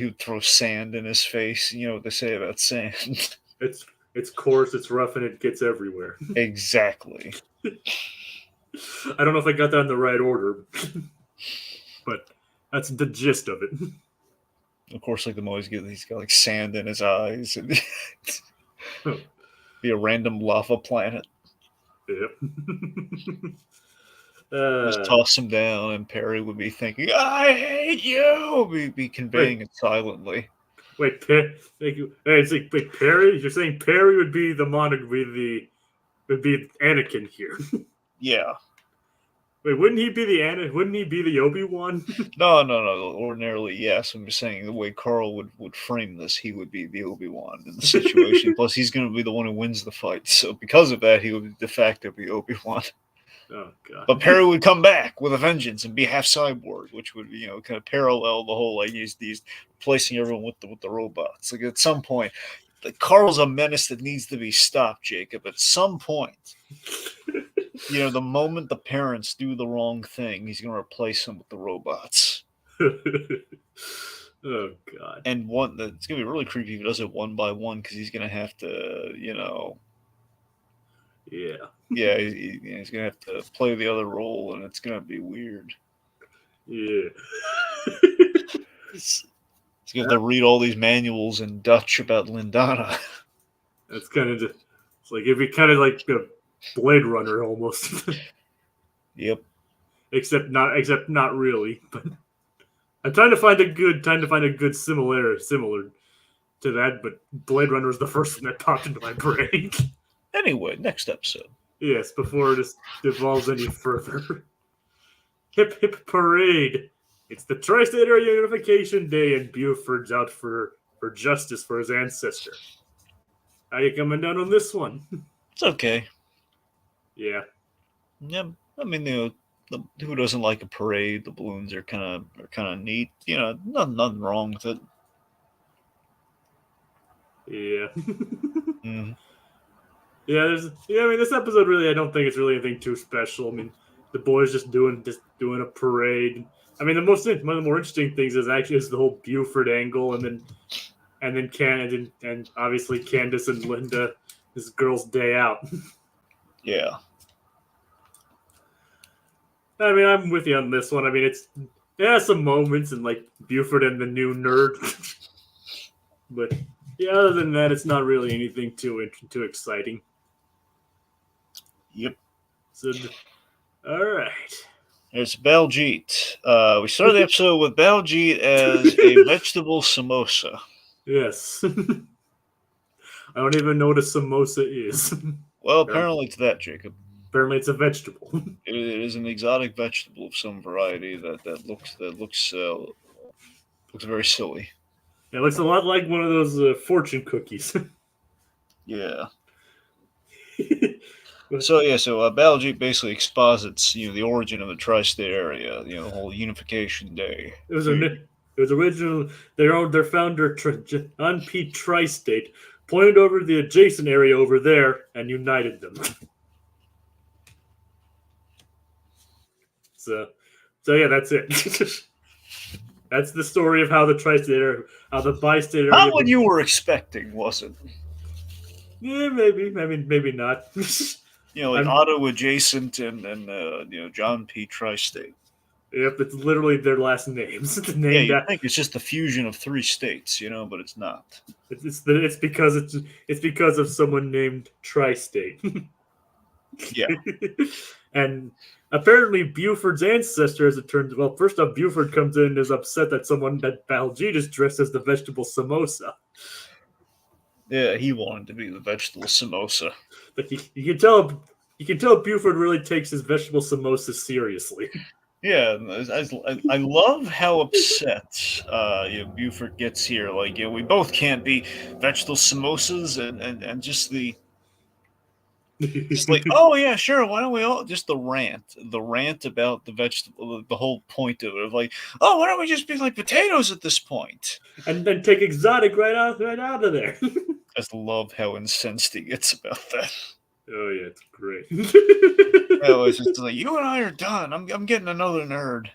would throw sand in his face. You know what they say about sand. It's coarse, it's rough, and it gets everywhere. Exactly. I don't know if I got that in the right order, but that's the gist of it. Of course, like the movies he's got like sand in his eyes, and be a random lava planet. Yep. Just toss him down, and Perry would be thinking, "I hate you." Be conveying it silently. Wait, it's like Perry? You're saying Perry would be would be Anakin here? Yeah. Wait, wouldn't he be the Obi-Wan? No. Ordinarily, yes. I'm just saying the way Carl would frame this, he would be the Obi-Wan in the situation. Plus, he's going to be the one who wins the fight. So because of that, he would de facto be Obi-Wan. Oh god. But Perry would come back with a vengeance and be half cyborg, which would kind of parallel the whole he's replacing everyone with the robots. Like at some point, Carl's a menace that needs to be stopped, Jacob. At some point, the moment the parents do the wrong thing, he's going to replace them with the robots. Oh god. And it's going to be really creepy if he does it one by one because he's going to have to, Yeah. Yeah, he's going to have to play the other role, and it's going to be weird. Yeah. He's going to have to read all these manuals in Dutch about Lindana. That's kind of just, it's like it'd be kind of like a Blade Runner almost. Yep. Except not really. But I'm trying to find a good similar to that, but Blade Runner was the first one that popped into my brain. Anyway, next episode. Yes, before it devolves any further. Hip hip parade. It's the Tri-State Area Unification Day, and Buford's out for justice for his ancestor. How you coming down on this one? It's okay. Yeah. Yeah, I mean, who doesn't like a parade? The balloons are kind of neat. Nothing wrong with it. Yeah. Mm-hmm. Yeah, I mean, this episode really, I don't think it's really anything too special. I mean, the boys just doing a parade. I mean, one of the more interesting things is the whole Buford angle, and obviously Candace and Linda, this girl's day out. Yeah. I mean, I'm with you on this one. I mean, it has some moments, and like Buford and the new nerd, but yeah, other than that, it's not really anything too exciting. Yep. So, all right. There's Baljeet. We started the episode with Baljeet as a vegetable samosa. Yes. I don't even know what a samosa is. Well, apparently it's that, Jacob. Apparently it's a vegetable. It is an exotic vegetable of some variety that looks very silly. It looks a lot like one of those fortune cookies. Yeah. So Baljeet basically exposits the origin of the tri-state area, the whole unification day. It was original. Their founder John P. Tri-State pointed over the adjacent area over there and united them. So yeah, that's it. That's the story of how the tri-state area, how the bi-state area. Not what you were expecting, was it? Yeah, maybe not. Like Otto adjacent and John P. Tri-State. Yep, it's literally their last names. It's named you think it's just the fusion of three states, but it's not. It's because of someone named Tri-State. Yeah. And apparently Buford's ancestor, as it turns well, first off, Buford comes in and is upset that Baljeet is dressed as the vegetable samosa. Yeah, he wanted to be the vegetable samosa. But you can tell Buford really takes his vegetable samosa seriously. Yeah, I love how upset Buford gets here. Like, we both can't be vegetable samosas, and just it's like, oh yeah, sure, why don't we all just the rant about the vegetable, the whole point of it, of like, oh, why don't we just be like potatoes at this point, and then take exotic right out of there. I just love how incensed he gets about that. Oh yeah, it's great. It's just like, you and I are done. I'm getting another nerd.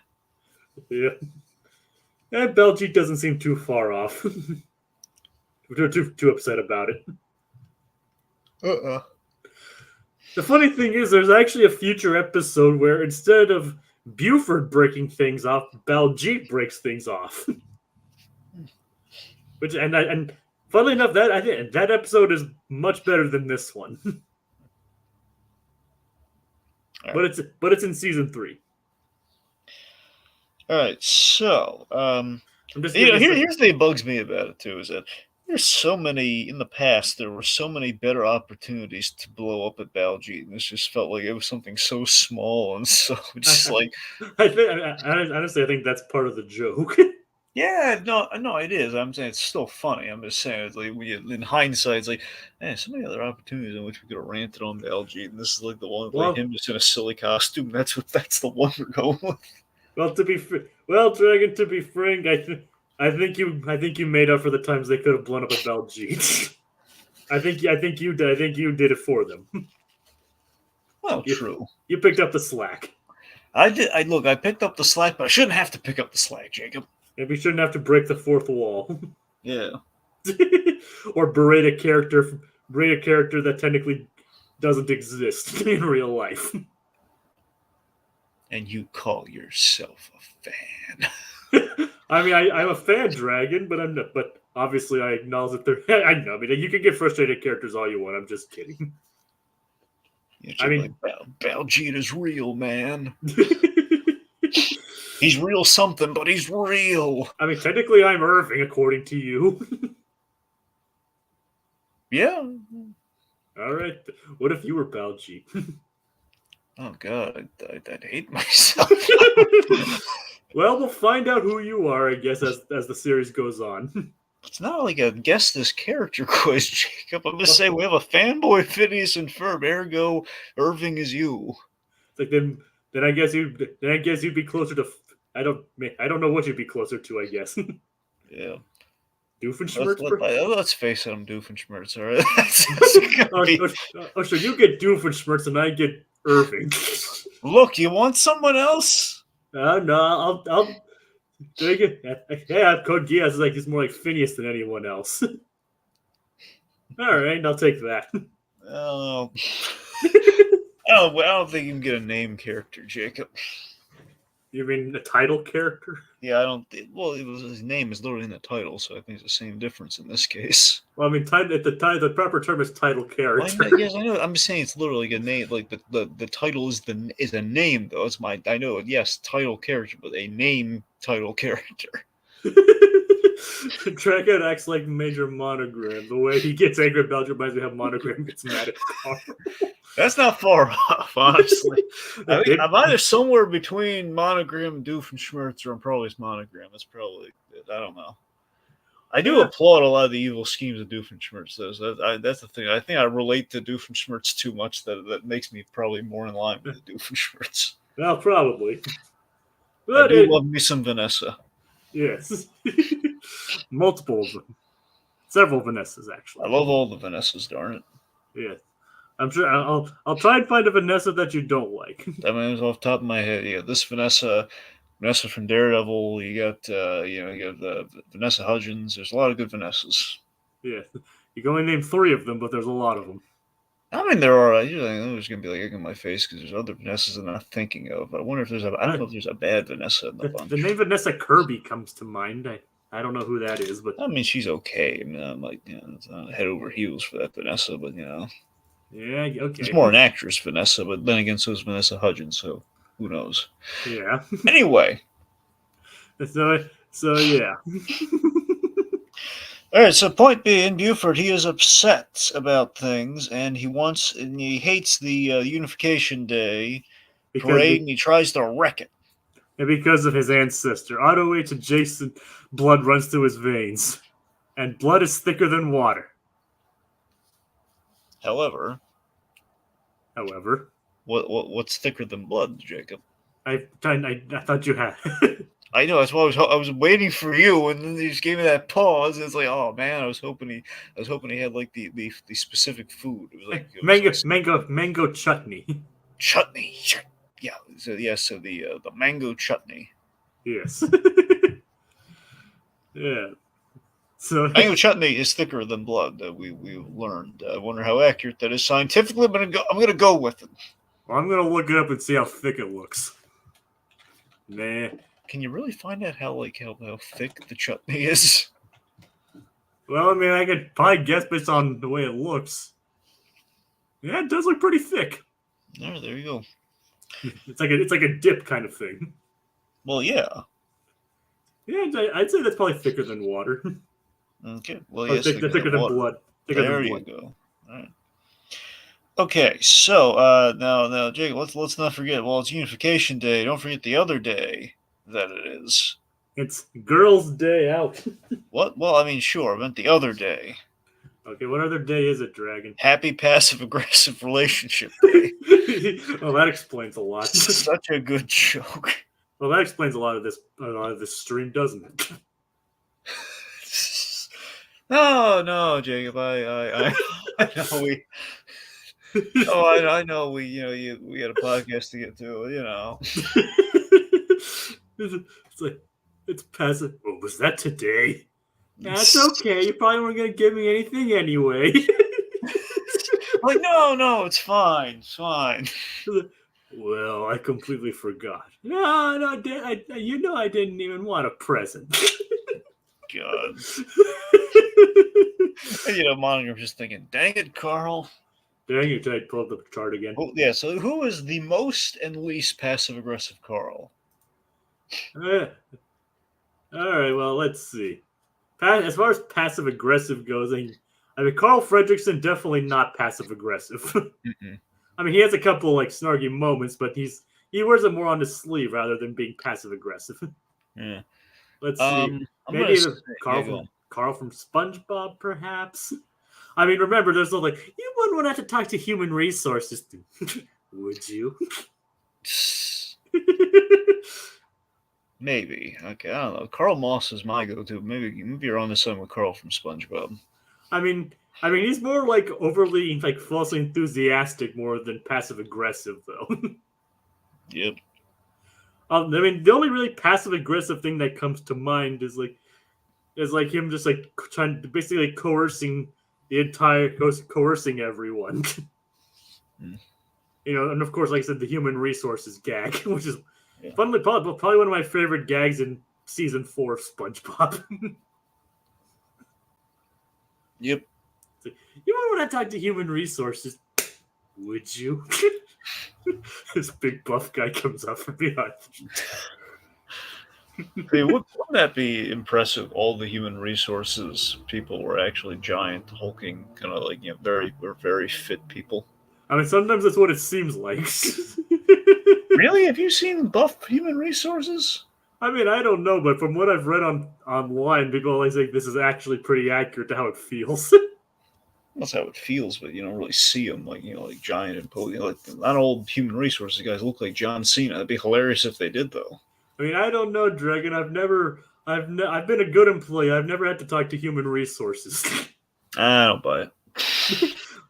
Yeah, and Baljeet doesn't seem too far off. too upset about it. The funny thing is, there's actually a future episode where instead of Buford breaking things off, Baljeet breaks things off. Which and funnily enough, I think that episode is much better than this one. Right. But it's in season 3. All right, so here's the thing that bugs me about it too, is that there's so many in the past. There were so many better opportunities to blow up at Baljeet, and this just felt like it was something so small and so just like. Honestly, I think that's part of the joke. Yeah, no, it is. I'm saying it's still funny. I'm just saying it's like in hindsight, it's like, man, so many other opportunities in which we could have ranted on Baljeet, and this is like the one, like Well, him just in a silly costume. That's the one we're going with. Dragon. To be frank, I think you made up for the times they could have blown up a Beljeet. I think you did. I think you did it for them. Well, You, true. you picked up the slack. I did. I picked up the slack, but I shouldn't have to pick up the slack, Jacob. Maybe you shouldn't have to break the fourth wall. Yeah. Or berate a character that technically doesn't exist in real life. And you call yourself a fan. I mean, I'm a fan dragon, but I'm not. But obviously, I acknowledge that they're. I know. I mean, you can get frustrated at characters all you want. I'm just kidding. I mean, like, Baljeet is real, man. He's real something, but he's real. I mean, technically, I'm Irving, according to you. Yeah. All right. What if you were Baljeet? Oh God, I'd hate myself. Well, we'll find out who you are, I guess, as the series goes on. It's not like a guess this character quiz, Jacob. I'm just saying we have a fanboy Phineas and Ferb, ergo Irving is you. It's like then I guess you'd be closer to. I don't know what you'd be closer to. I guess. Yeah. Doofenshmirtz. Let's face it, I'm Doofenshmirtz. All right. So you get Doofenshmirtz and I get Irving. Look, you want someone else? No, I'll take it. Yeah, Code Geass is like he's more like Phineas than anyone else. All right, I'll take that. Oh. I don't think you can get a name character, Jacob. You mean a title character? Yeah, I don't. Well, his name is literally in the title, so I think it's the same difference in this case. Well, I mean, the proper term is title character. Well, yes, I know. I'm just saying it's literally like a name. Like the title is a name though. It's I know. Yes, title character, but a name title character. Dragon acts like Major Monogram. The way he gets angry at Belgium reminds me of how Monogram gets mad at Carl. That's not far off, honestly. I mean, I'm either somewhere between Monogram and Doofenshmirtz, or I'm probably Monogram. That's probably it. I don't know. I do applaud a lot of the evil schemes of Doofenshmirtz, though. So that's the thing. I think I relate to Doofenshmirtz too much that makes me probably more in line with the Doofenshmirtz. Well, probably. But I do love me some Vanessa. Yes. Multiple of them. Several Vanessas, actually. I love all the Vanessas, darn it. Yeah. I'm sure I'll try and find a Vanessa that you don't like. I mean, it's off the top of my head. Yeah, this Vanessa from Daredevil. You got Vanessa Hudgens. There's a lot of good Vanessas. Yeah, you can only name 3 of them, but there's a lot of them. I mean, there are. There's gonna be like egg on my face because there's other Vanessas I'm not thinking of. I wonder if I don't know if there's a bad Vanessa in the bunch. The name Vanessa Kirby comes to mind. I don't know who that is, but I mean, she's okay. I mean, I'm like, it's not head over heels for that Vanessa, but yeah, okay. It's more an actress, Vanessa, but then again, so is Vanessa Hudgens, so who knows? Yeah. Anyway. So yeah. All right, so point being, Buford, he is upset about things, and he hates the Unification Day parade, and he tries to wreck it. And because of his ancestor, Otto H adjacent blood runs through his veins, and blood is thicker than water. However, what's thicker than blood, Jacob? I thought you had. I know, that's why I was waiting for you, and then he just gave me that pause. And it's like, oh man, I was hoping he had like the specific food. It was like mango chutney. Chutney, yeah. So the mango chutney. Yes. Yeah. So mango chutney is thicker than blood. We learned. I wonder how accurate that is scientifically. But I'm gonna go with it. Well, I'm gonna look it up and see how thick it looks. Nah. Can you really find out how thick the chutney is? Well, I mean, I could probably guess based on the way it looks. Yeah, it does look pretty thick. Oh, there you go. It's like a dip kind of thing. Well, yeah. Yeah, I'd say that's probably thicker than water. Okay. Well, yes, thicker than blood. There you go. All right. Okay, so now, Jake, let's not forget. Well, it's Unification Day. Don't forget the other day that it is. It's Girls' Day Out. What? Well, I mean, sure. I meant the other day. Okay, what other day is it, Dragon? Happy passive-aggressive relationship day. Well, that explains a lot. Such a good joke. Well, that explains a lot of this stream, doesn't it? No, Jacob. I know we. Oh, I know we. We had a podcast to get to. It's like it's passive. Oh, was that today? That's okay. You probably weren't gonna give me anything anyway. Like, no, it's fine. It's fine. Well, I completely forgot. No, I didn't even want a present. God. And, I'm just thinking, dang it, Carl. Dang it, I pulled up the chart again. Oh, yeah, so who is the most and least passive-aggressive Carl? All right, well, let's see. As far as passive aggressive goes, I mean, Carl Fredrickson definitely not passive aggressive. I mean, he has a couple like snarky moments, but he wears it more on his sleeve rather than being passive aggressive. Yeah. Let's see. Maybe Carl from SpongeBob, perhaps. I mean, remember, there's no like you wouldn't have to talk to human resources, would you? Maybe. Okay, I don't know. Carl Moss is my go-to. Maybe you're on the same with Carl from SpongeBob. I mean, he's more like overly like falsely enthusiastic more than passive aggressive, though. Yep. I mean, the only really passive aggressive thing that comes to mind is like him just like trying to basically like coercing everyone. And of course, like I said, the human resources gag, which is probably one of my favorite gags in season 4 of SpongeBob. Yep. Like, you wouldn't want to talk to human resources, would you? This big buff guy comes up from behind. Hey, wouldn't that be impressive? All the human resources people were actually giant, hulking, kind of like very fit people. I mean, sometimes that's what it seems like. Really? Have you seen buff human resources? I mean, I don't know, but from what I've read online, people always think this is actually pretty accurate to how it feels. That's how it feels, but you don't really see them like giant and like not all human resources guys look like John Cena. That'd be hilarious if they did, though. I mean, I don't know, Dragon. I've been a good employee. I've never had to talk to human resources. I don't buy it.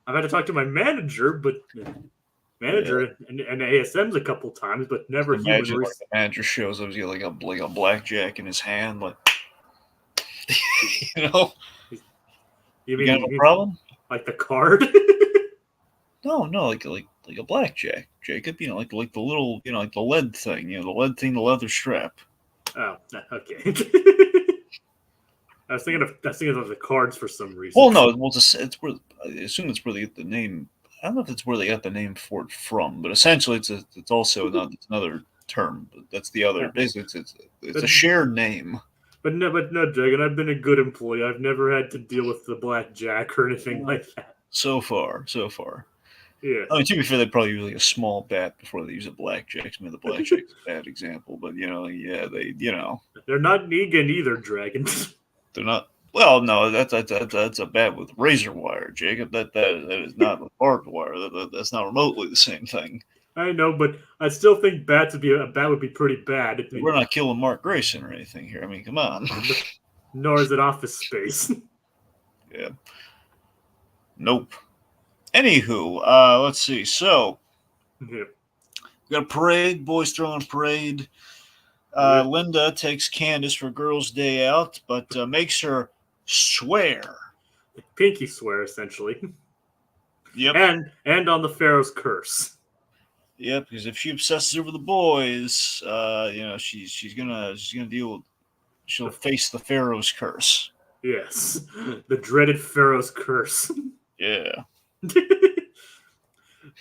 I've had to talk to my manager, and ASMs a couple times, but never human resources. Like the manager shows up, he's got like a blackjack in his hand, like You got a problem? Like the card? No, like a blackjack, Jacob. Like the little, like the lead thing. The lead thing, the leather strap. Oh, okay. I was thinking of the cards for some reason. Well, no, it's where I assume it's where they get the name. I don't know if it's where they got the name for it from, but essentially it's also another term. But that's the other. Basically, it's a shared name. But no, Dragon. I've been a good employee. I've never had to deal with the blackjack or anything like that. So far. Yeah. I mean, to be fair, they probably use like a small bat before they use a blackjack. I mean, the blackjack's a bad example, but they. They're not Negan either, Dragon. They're not. Well, no, that's a bat with razor wire, Jacob. That is not with barbed wire. That's not remotely the same thing. I know, but I still think a bat would be pretty bad. We're not killing Mark Grayson or anything here. I mean, come on. Nor is it Office Space. Yeah. Nope. Anywho, let's see. So, we got a parade. Boys throwing a parade. Linda takes Candace for Girls' Day Out, but makes her swear. Pinky swear, essentially. Yep. And on the Pharaoh's curse. Yep, because if she obsesses over the boys, she's gonna deal with. She'll face the Pharaoh's curse. Yes, the dreaded Pharaoh's curse. Yeah.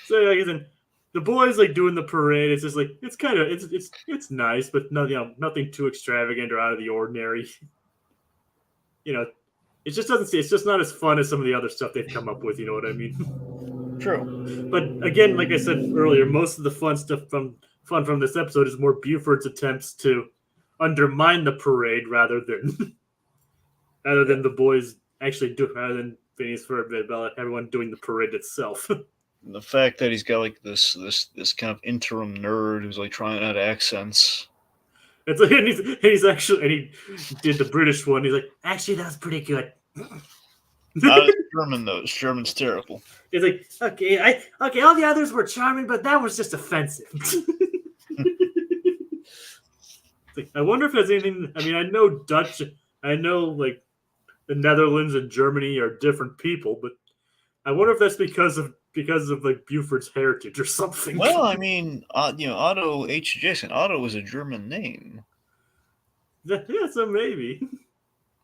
So, like I said, the boys like doing the parade. It's just like it's nice, but nothing too extravagant or out of the ordinary. It just doesn't. It's just not as fun as some of the other stuff they've come up with. You know what I mean? True. But again, like I said earlier, most of the fun from this episode is more Buford's attempts to undermine the parade rather than the boys actually do, rather than Phineas Ferb about everyone doing the parade itself. And the fact that he's got like this kind of interim nerd who's like trying out accents. It's like, and he's actually, and he did the British one. He's like, actually, that was pretty good. Not as German though. German's terrible. He's like, okay, all the others were charming, but that was just offensive. Like, I wonder if there's anything. I mean, I know Dutch. I know like the Netherlands and Germany are different people, but I wonder if that's because of like Buford's heritage or something. Well, I mean, Otto H. Jason. Otto was a German name. Yeah, so maybe.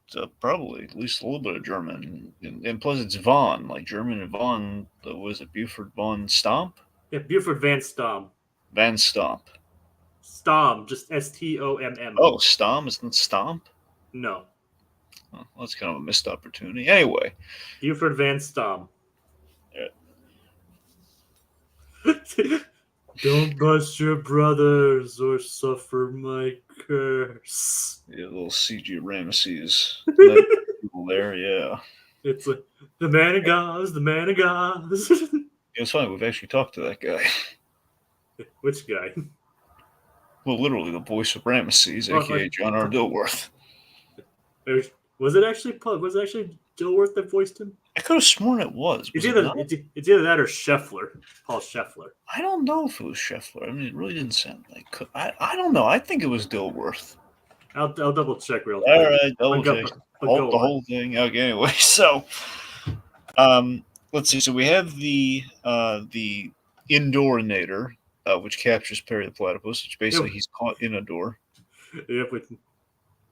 So probably at least a little bit of German, and plus it's von, like German and von. Was it Buford von Stomp? Yeah, Buford Van Stom. Van Stomp. Stom, just Stomm. Oh, Stomp isn't Stomp. No, Oh, well, that's kind of a missed opportunity. Anyway, Buford Van Stom. Yeah. Don't bust your brothers or suffer my curse. Yeah, little CG Ramesses. People there, yeah. It's like the man of Goz, the man of Goz. It's funny, we've actually talked to that guy. Which guy? Well, literally the voice of Ramesses, Oh, aka John R. Dilworth. Was it actually Dilworth that voiced him? I could have sworn it was. It's Was either it not? it's either that or Scheffler, Paul Scheffler. I don't know if it was Scheffler. I mean, it really didn't sound like. I don't know. I think it was Dilworth. I'll double check real quick. All right, double check. But The go on. whole thing. Okay, anyway, so let's see. So we have the Indoor-inator, which captures Perry the Platypus, which basically he's caught in a door. Yep,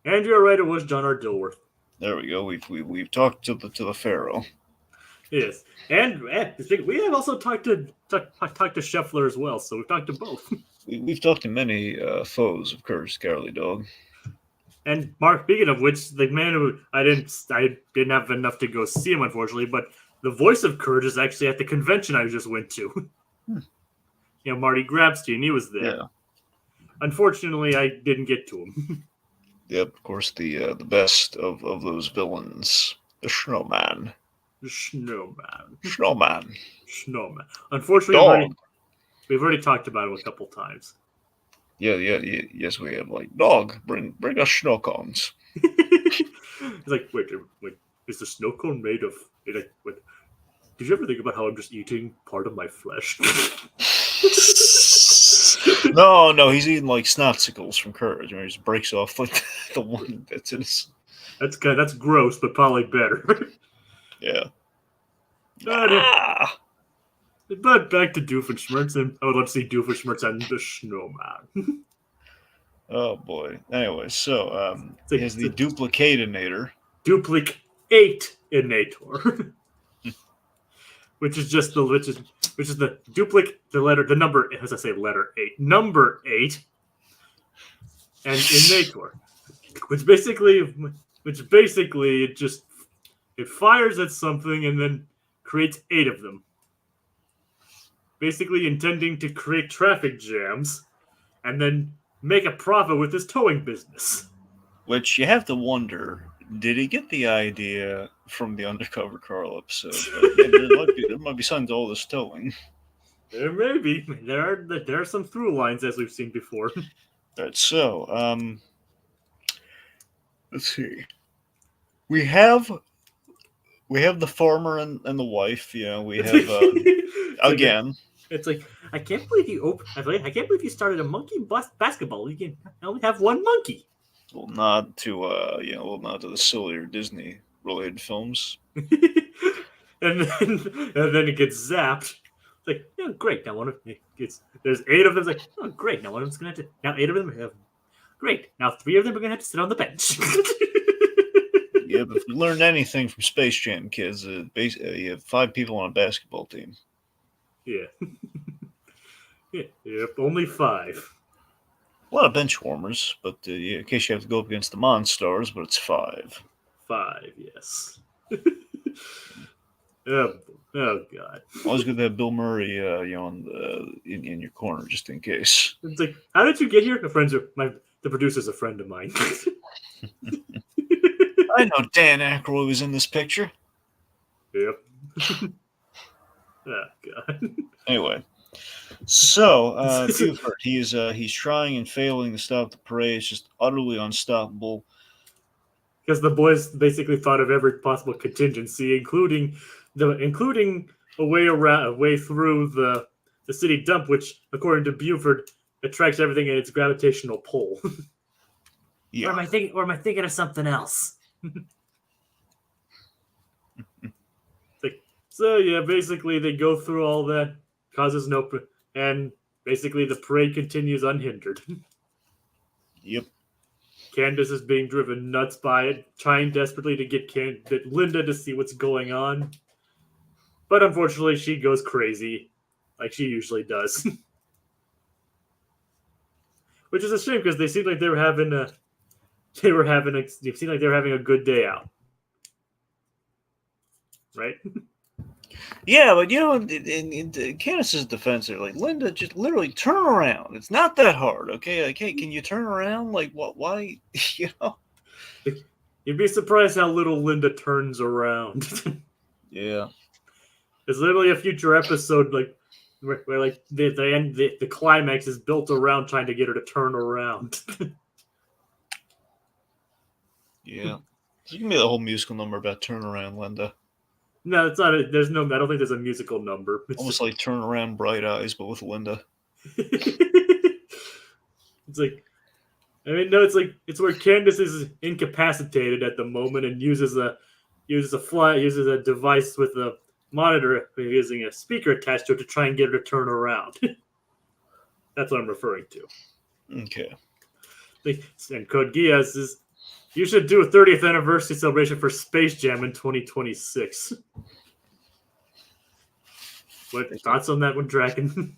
and you're right. It was John R. Dilworth. There we go. We've talked to the Pharaoh. Yes, and we have also talked to Scheffler as well. So we've talked to both. We've talked to many foes of Courage the Cowardly Dog. And Mark, speaking of which, the man who I didn't have enough to go see him, unfortunately, but the voice of Courage is actually at the convention I just went to. You know, Marty Grabstein, he was there. Yeah. Unfortunately, I didn't get to him. Yep, of course, the best of those villains, the Snowman. Snowman. Snowman. Unfortunately, we've already talked about it a couple times. Yeah, yes, we have. Like, dog, bring us snow cones. It's like, wait, is the snow cone made of? Like, wait, did you ever think about how I'm just eating part of my flesh? No, he's eating like snotsicles from Courage. I mean, he just breaks off like the one that's in his. That's gross, but probably better. Yeah. But back to Doofenshmirtz, and I would love to see Doofenshmirtz and the Snowman. Oh boy. Anyway, so he has the Duplicate-inator. Duplicate-inator. which is the number 8, number 8, and inator, which basically it fires at something and then creates 8 of them, basically intending to create traffic jams and then make a profit with his towing business. Which you have to wonder, did he get the idea from the Undercover Carl episode? There might be something to all this towing. There may be. There are some through lines, as we've seen before. All right, so let's see. We have the farmer and the wife. You know, we have again. It's like, I can't believe you started a monkey basketball. You can only have one monkey. A little nod to the sillier Disney related films. and then it gets zapped. It's like, yeah, great. Now there's 8 of them. It's like, oh, great. Now one of them's gonna have to. Now 8 of them have. Great. Now 3 of them are gonna have to sit on the bench. Yeah, but if you learned anything from Space Jam, kids, you have 5 people on a basketball team. Yeah. Yep. Only 5. A lot of bench warmers, but in case you have to go up against the Monstars, but it's 5. 5, yes. Oh God. Always good to have Bill Murray, in your corner, just in case. It's like, how did you get here? The producer's a friend of mine. I know Dan Aykroyd was in this picture. Yep. Oh, God. Anyway, so Buford, he's trying and failing to stop the parade. It's just utterly unstoppable. Because the boys basically thought of every possible contingency, including a way through the city dump, which, according to Buford, attracts everything in its gravitational pull. Yeah. Or am I thinking of something else? So yeah, basically they go through all that, causes no, and basically the parade continues unhindered. Yep. Candace is being driven nuts by it, trying desperately to get Linda to see what's going on. But unfortunately, she goes crazy, like she usually does. Which is a shame because they seemed like they were having a, it seemed like they were having a good day out, right? Yeah, but in Candace's defense, they're like, Linda, just literally turn around. It's not that hard, okay? Like, hey, can you turn around? Like, what? Why? You'd be surprised how little Linda turns around. Yeah. It's literally a future episode, like where like the climax is built around trying to get her to turn around. Yeah. You can make the whole musical number about turn around, Linda. No, it's not. There's no. I don't think there's a musical number. It's Almost like turn around, bright eyes, but with Linda. It's like, I mean, no, it's like it's where Candace is incapacitated at the moment and uses a device with a monitor using a speaker attached to it to try and get her to turn around. That's what I'm referring to. Okay. And Code Geass is, you should do a 30th anniversary celebration for Space Jam in 2026. What thoughts on that one, Dragon?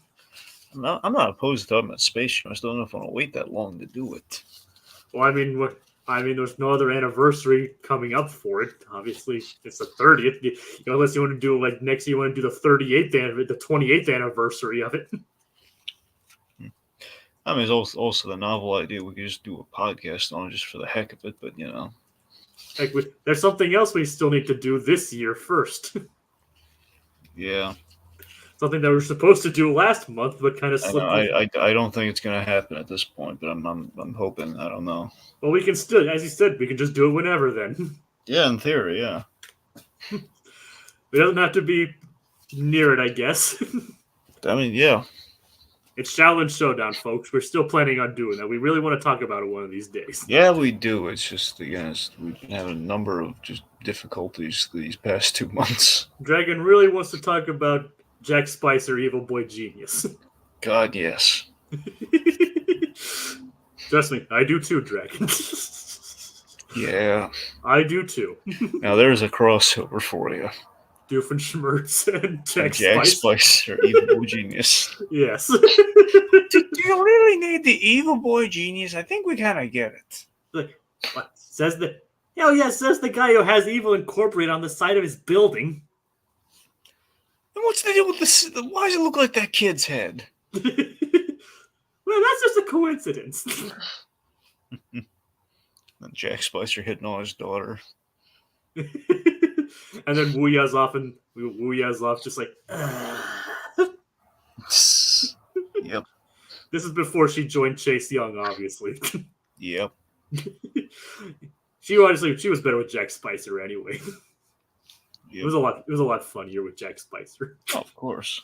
I'm not opposed to talking about Space Jam. I still don't know if I want to wait that long to do it. Well, I mean, there's no other anniversary coming up for it. Obviously, it's the 30th. Unless you want to do like next year, you want to do the 28th anniversary of it. I mean, it's also the novel idea. We could just do a podcast on it just for the heck of it, but Like, there's something else we still need to do this year first. Yeah. Something that we were supposed to do last month, but kind of slipped. I don't think it's going to happen at this point, but I'm hoping. I don't know. Well, we can still, as you said, we can just do it whenever then. Yeah, in theory, yeah. It doesn't have to be near it, I guess. I mean, yeah. It's Shaolin Showdown, folks. We're still planning on doing that. We really want to talk about it one of these days. Yeah, we do. It's just, again, we've been having a number of just difficulties these past 2 months. Dragon really wants to talk about Jack Spicer, Evil Boy Genius. God, yes. Trust me, I do too, Dragon. Yeah. I do too. Now, there's a crossover for you. Doofenshmirtz and Jack Spicer, Evil Boy Genius. Yes. Do you really need the Evil Boy Genius? I think we kind of get it. What? Says the guy who has Evil Incorporated on the side of his building. And what's the deal with this? Why does it look like that kid's head? Well, that's just a coincidence. And Jack Spicer hitting on his daughter. And then Wuya's off just like, Yep. This is before she joined Chase Young, obviously. Yep. She was better with Jack Spicer anyway. Yep. It was a lot funnier with Jack Spicer. Oh, of course.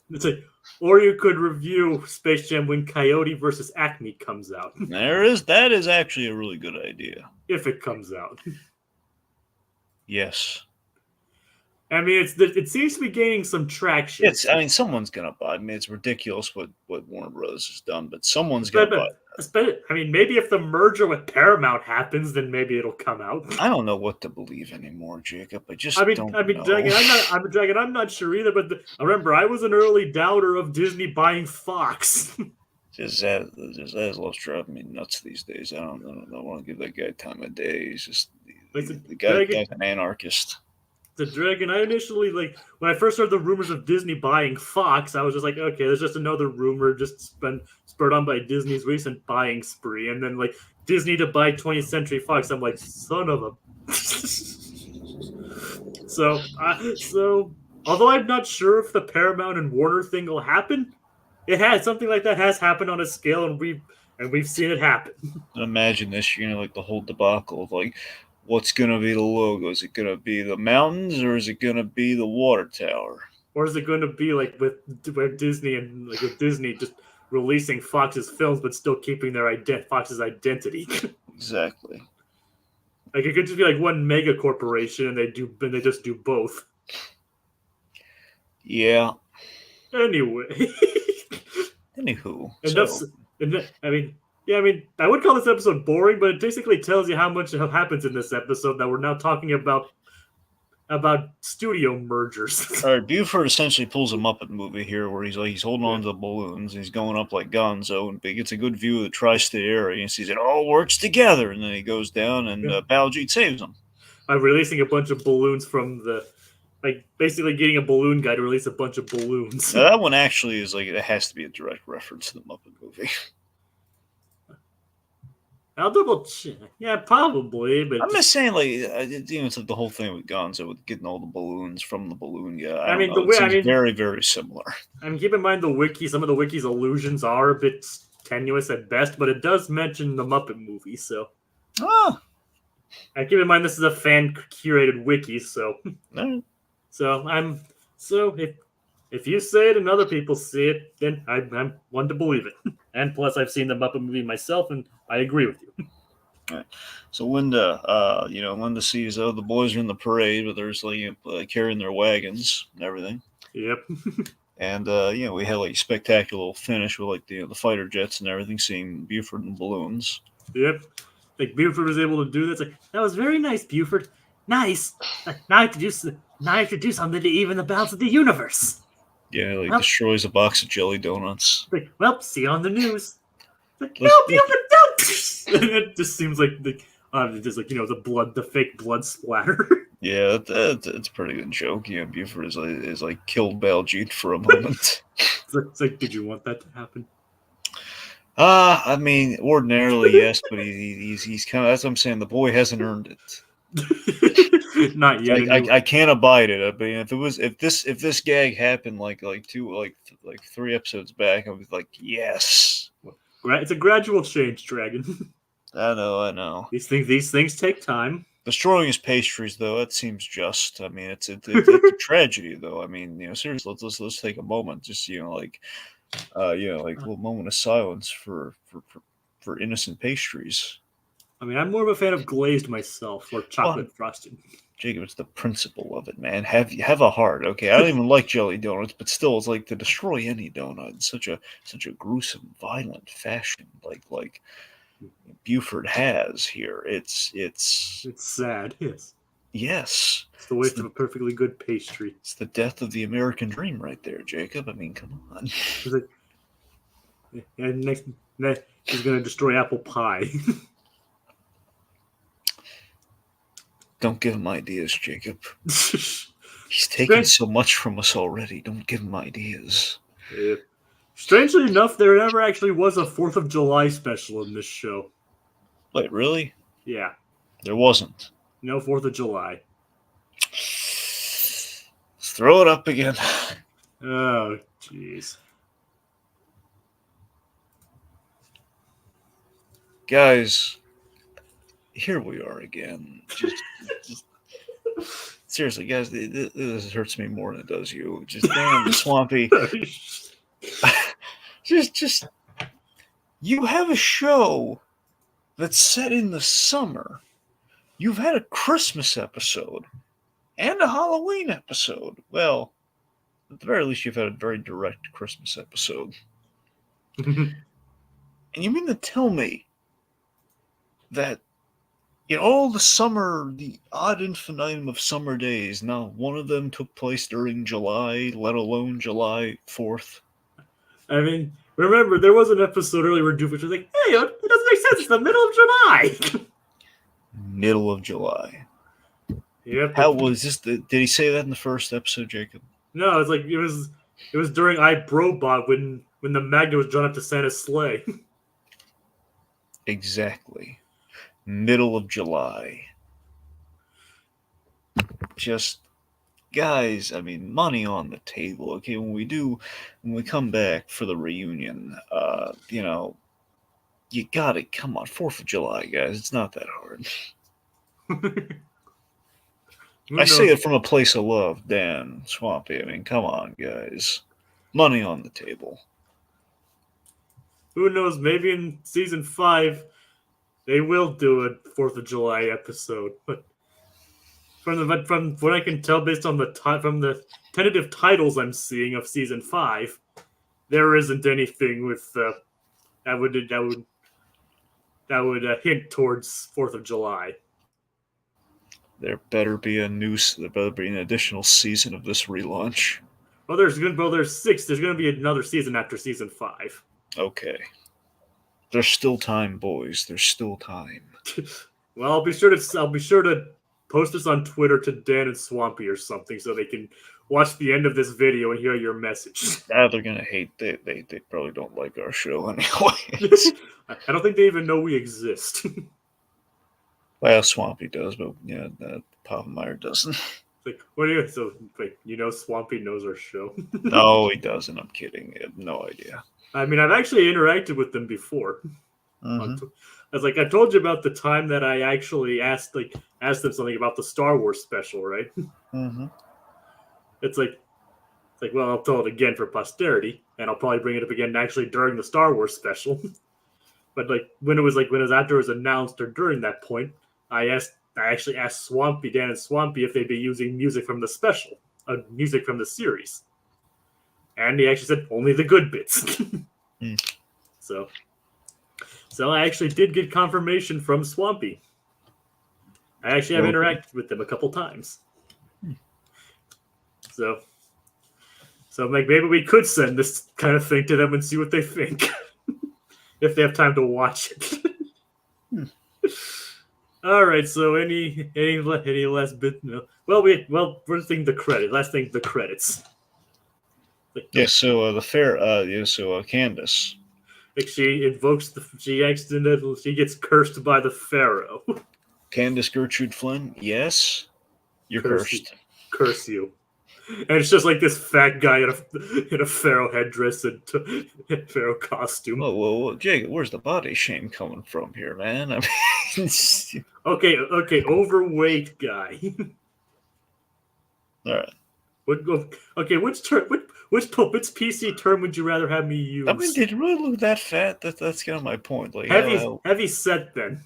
It's like, or you could review Space Jam when Coyote versus Acme comes out. That is actually a really good idea. If it comes out. Yes. I mean, it seems to be gaining some traction. Someone's gonna buy it. I mean, it's ridiculous what Warner Brothers has done, but someone's gonna buy it. I mean, maybe if the merger with Paramount happens, then maybe it'll come out. I don't know what to believe anymore, Jacob. Don't know. Dragon, I'm not sure either. But remember, I was an early doubter of Disney buying Fox. That loves driving me nuts these days. I don't want to give that guy time of day. He's just the guy's an anarchist. The Dragon, I initially, like, when I first heard the rumors of Disney buying Fox, I was just like, okay, there's just another rumor just spurred on by Disney's recent buying spree. And then, like, Disney to buy 20th Century Fox, I'm like, son of a... so, although I'm not sure if the Paramount and Warner thing will happen, something like that has happened on a scale, and we've seen it happen. Imagine this, like the whole debacle of like, what's gonna be the logo? Is it gonna be the mountains or is it gonna be the water tower? Or is it going to be like with Disney with Disney just releasing Fox's films but still keeping their Fox's identity? Exactly. Like it could just be like one mega corporation and they just do both. Yeah. Anyway. Anywho. I would call this episode boring, but it basically tells you how much happens in this episode that we're now talking about studio mergers. All right, Buford essentially pulls a Muppet movie here, where he's holding on to the balloons, and he's going up like Gonzo, and he gets a good view of the tri-state area, and sees it all works together, and then he goes down, and Baljeet saves him. By releasing a bunch of balloons from basically getting a balloon guy to release a bunch of balloons. Now, that one actually is it has to be a direct reference to the Muppet movie. I'll double check. Yeah, probably. But I'm just saying, it's like the whole thing with Gonzo with getting all the balloons from the balloon guy. Very, very similar. Keep in mind some of the wiki's allusions are a bit tenuous at best, but it does mention the Muppet movie, so. And keep in mind this is a fan curated wiki, so. No. So if you say it and other people see it, then I'm one to believe it. And plus, I've seen the Muppet movie myself, and I agree with you. All right. So Linda, Linda sees the boys are in the parade, but there's carrying their wagons and everything. Yep. And we had a spectacular little finish with the fighter jets and everything, seeing Buford and balloons. Yep. Buford was able to do this. That was very nice, Buford. Nice. Now I have to do something to even the balance of the universe. Yeah, destroys a box of jelly donuts. See you on the news. No, Buford, don't! It just seems like the fake blood splatter. Yeah, that's a pretty good joke. Buford is killed Baljeet for a moment. It's like, did you want that to happen? Ordinarily yes, but he's kind of, that's what I'm saying. The boy hasn't earned it. Not yet. I can't abide it. If this gag happened like 3 episodes back, I was like, yes. It's a gradual change, Dragon. I know. These things take time. Destroying his pastries, though, that seems just. It's a tragedy, though. Seriously, let's take a moment, just a little moment of silence for innocent pastries. I'm more of a fan of glazed myself, or chocolate frosting. Jacob, it's the principle of it, man. Have a heart, okay? I don't even like jelly donuts, but still, it's to destroy any donut in such a gruesome, violent fashion, like Buford has here. It's sad. Yes. It's the waste of a perfectly good pastry. It's the death of the American dream, right there, Jacob. Come on. And next he's gonna destroy apple pie. Don't give him ideas, Jacob. He's taken so much from us already. Don't give him ideas. Yeah. Strangely enough, there never actually was a 4th of July special in this show. Wait, really? Yeah. There wasn't. No 4th of July. Let's throw it up again. Oh, jeez. Guys, here we are again. Just seriously, guys, this hurts me more than it does you. Just damn Swampy. just you have a show that's set in the summer. You've had a Christmas episode and a Halloween episode. Well, at the very least, you've had a very direct Christmas episode. And you mean to tell me that in all the odd infinitum of summer days, not one of them took place during July, let alone July 4th? Remember, there was an episode earlier where Doofus was like, hey, it doesn't make sense. It's the middle of July. Middle of July. Yep. How was this? Did he say that in the first episode, Jacob? No, it's like it was during I Brobot when the magnet was drawn up to Santa's sleigh. Exactly. Middle of July. Just guys, I mean, money on the table. Okay, when we come back for the reunion, you got it. Come on, 4th of July, guys. It's not that hard. I say it from a place of love, Dan Swampy. I mean, come on, guys. Money on the table. Who knows? Maybe in season 5, they will do a 4th of July episode. But from what I can tell, based on from the tentative titles I'm seeing of season 5, there isn't anything with that would hint towards 4th of July. There better be an additional season of this relaunch. Well, there's 6. There's going to be another season after season 5. Okay. There's still time, boys. There's still time. Well, I'll be sure to post this on Twitter to Dan and Swampy or something, so they can watch the end of this video and hear your message. They're gonna hate. They probably don't like our show anyway. I don't think they even know we exist. Well, Swampy does, but Papa Meyer doesn't. Like, what are you? So, like, Swampy knows our show. No, he doesn't. I'm kidding. I have no idea. I mean, I've actually interacted with them before. Mm-hmm. I was like, I told you about the time that I actually asked them something about the Star Wars special, right? Mm-hmm. It's like, well, I'll tell it again for posterity, and I'll probably bring it up again actually during the Star Wars special. But when it was after it was announced or during that point, I actually asked Dan and Swampy if they'd be using music from the special, music from the series, and he actually said only the good bits. So I actually did get confirmation from Swampy. I actually have interacted with them a couple times. So maybe we could send this kind of thing to them and see what they think. If they have time to watch it. All right, so any last bit? No. First thing, the credit. Last thing, the credits. Yeah, so Candace. Like she gets cursed by the Pharaoh. Candace Gertrude Flynn, yes, you're cursed. Curse you. And it's just like this fat guy in a Pharaoh headdress and Pharaoh costume. Whoa, Jacob, where's the body shame coming from here, man? I mean, okay, overweight guy. All right. Which PC term would you rather have me use? I mean, did you really look that fat? That's kind of my point. Like, heavy set then.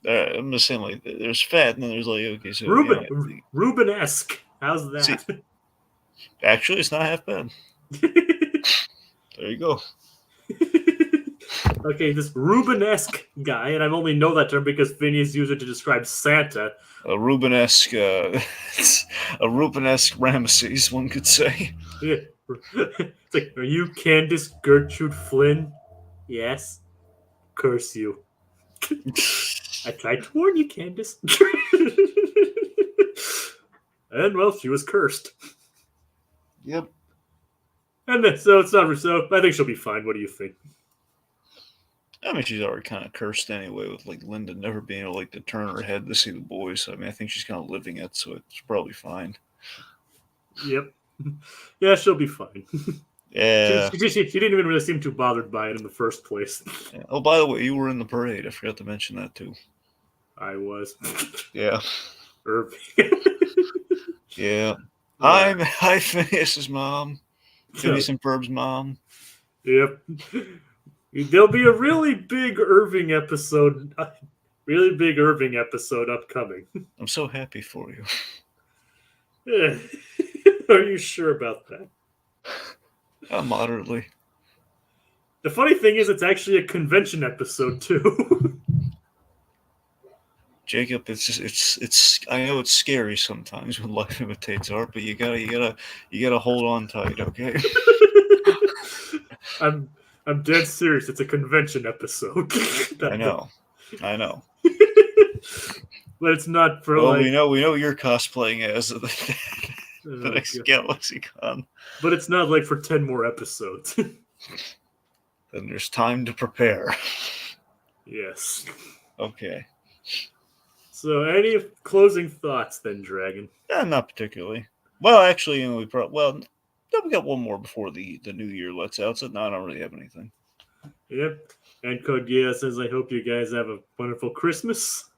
I'm just saying, like, there's fat, and then there's like, okay, so Rubenesque. How's that? See, actually, it's not half bad. There you go. Okay, this Rubenesque guy, and I only know that term because Phineas used it to describe Santa. A Rubenesque Ramesses, one could say. Yeah. It's like, are you Candace Gertrude Flynn? Yes. Curse you. I tried to warn you, Candace. And, well, she was cursed. Yep. And then, so it's not so. I think she'll be fine. What do you think? I mean, she's already kind of cursed anyway, with like Linda never being able to turn her head to see the boys. So, I mean, I think she's kind of living it, so it's probably fine. Yep. Yeah, she'll be fine. Yeah. She didn't even really seem too bothered by it in the first place. Yeah. Oh, by the way, you were in the parade. I forgot to mention that too. I was. Yeah. Irving. Yeah. Hi, Phineas's mom. Phineas and Ferb's mom. Yep. There'll be a really big Irving episode upcoming. I'm so happy for you. Yeah. Are you sure about that? Moderately. The funny thing is, it's actually a convention episode too. Jacob, it's. I know it's scary sometimes when life imitates art, but you gotta hold on tight, okay? I'm dead serious. It's a convention episode. I know. but it's not for Well, like. we know you're cosplaying as the Oh, next God. GalaxyCon. But it's not like for 10 more episodes. Then there's time to prepare. Yes. Okay. So, any closing thoughts then, Dragon? Not particularly. Well, actually, we probably we got one more before the new year lets out. So no, I don't really have anything. Yep. And Code Geass says, I hope you guys have a wonderful Christmas.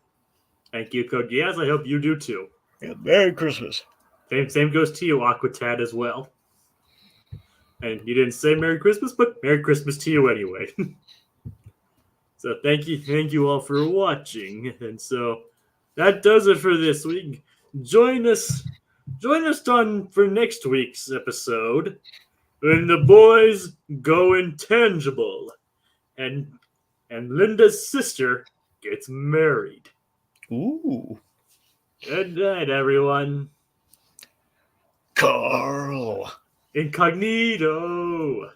Thank you, Code Geass. I hope you do too. Yeah, Merry Christmas. Same goes to you, Aquatad, as well. And you didn't say Merry Christmas, but Merry Christmas to you anyway. So thank you all for watching. And so that does it for this week. Join us for next week's episode when the boys go intangible and Linda's sister gets married. Ooh. Good night, everyone. Carl. Incognito.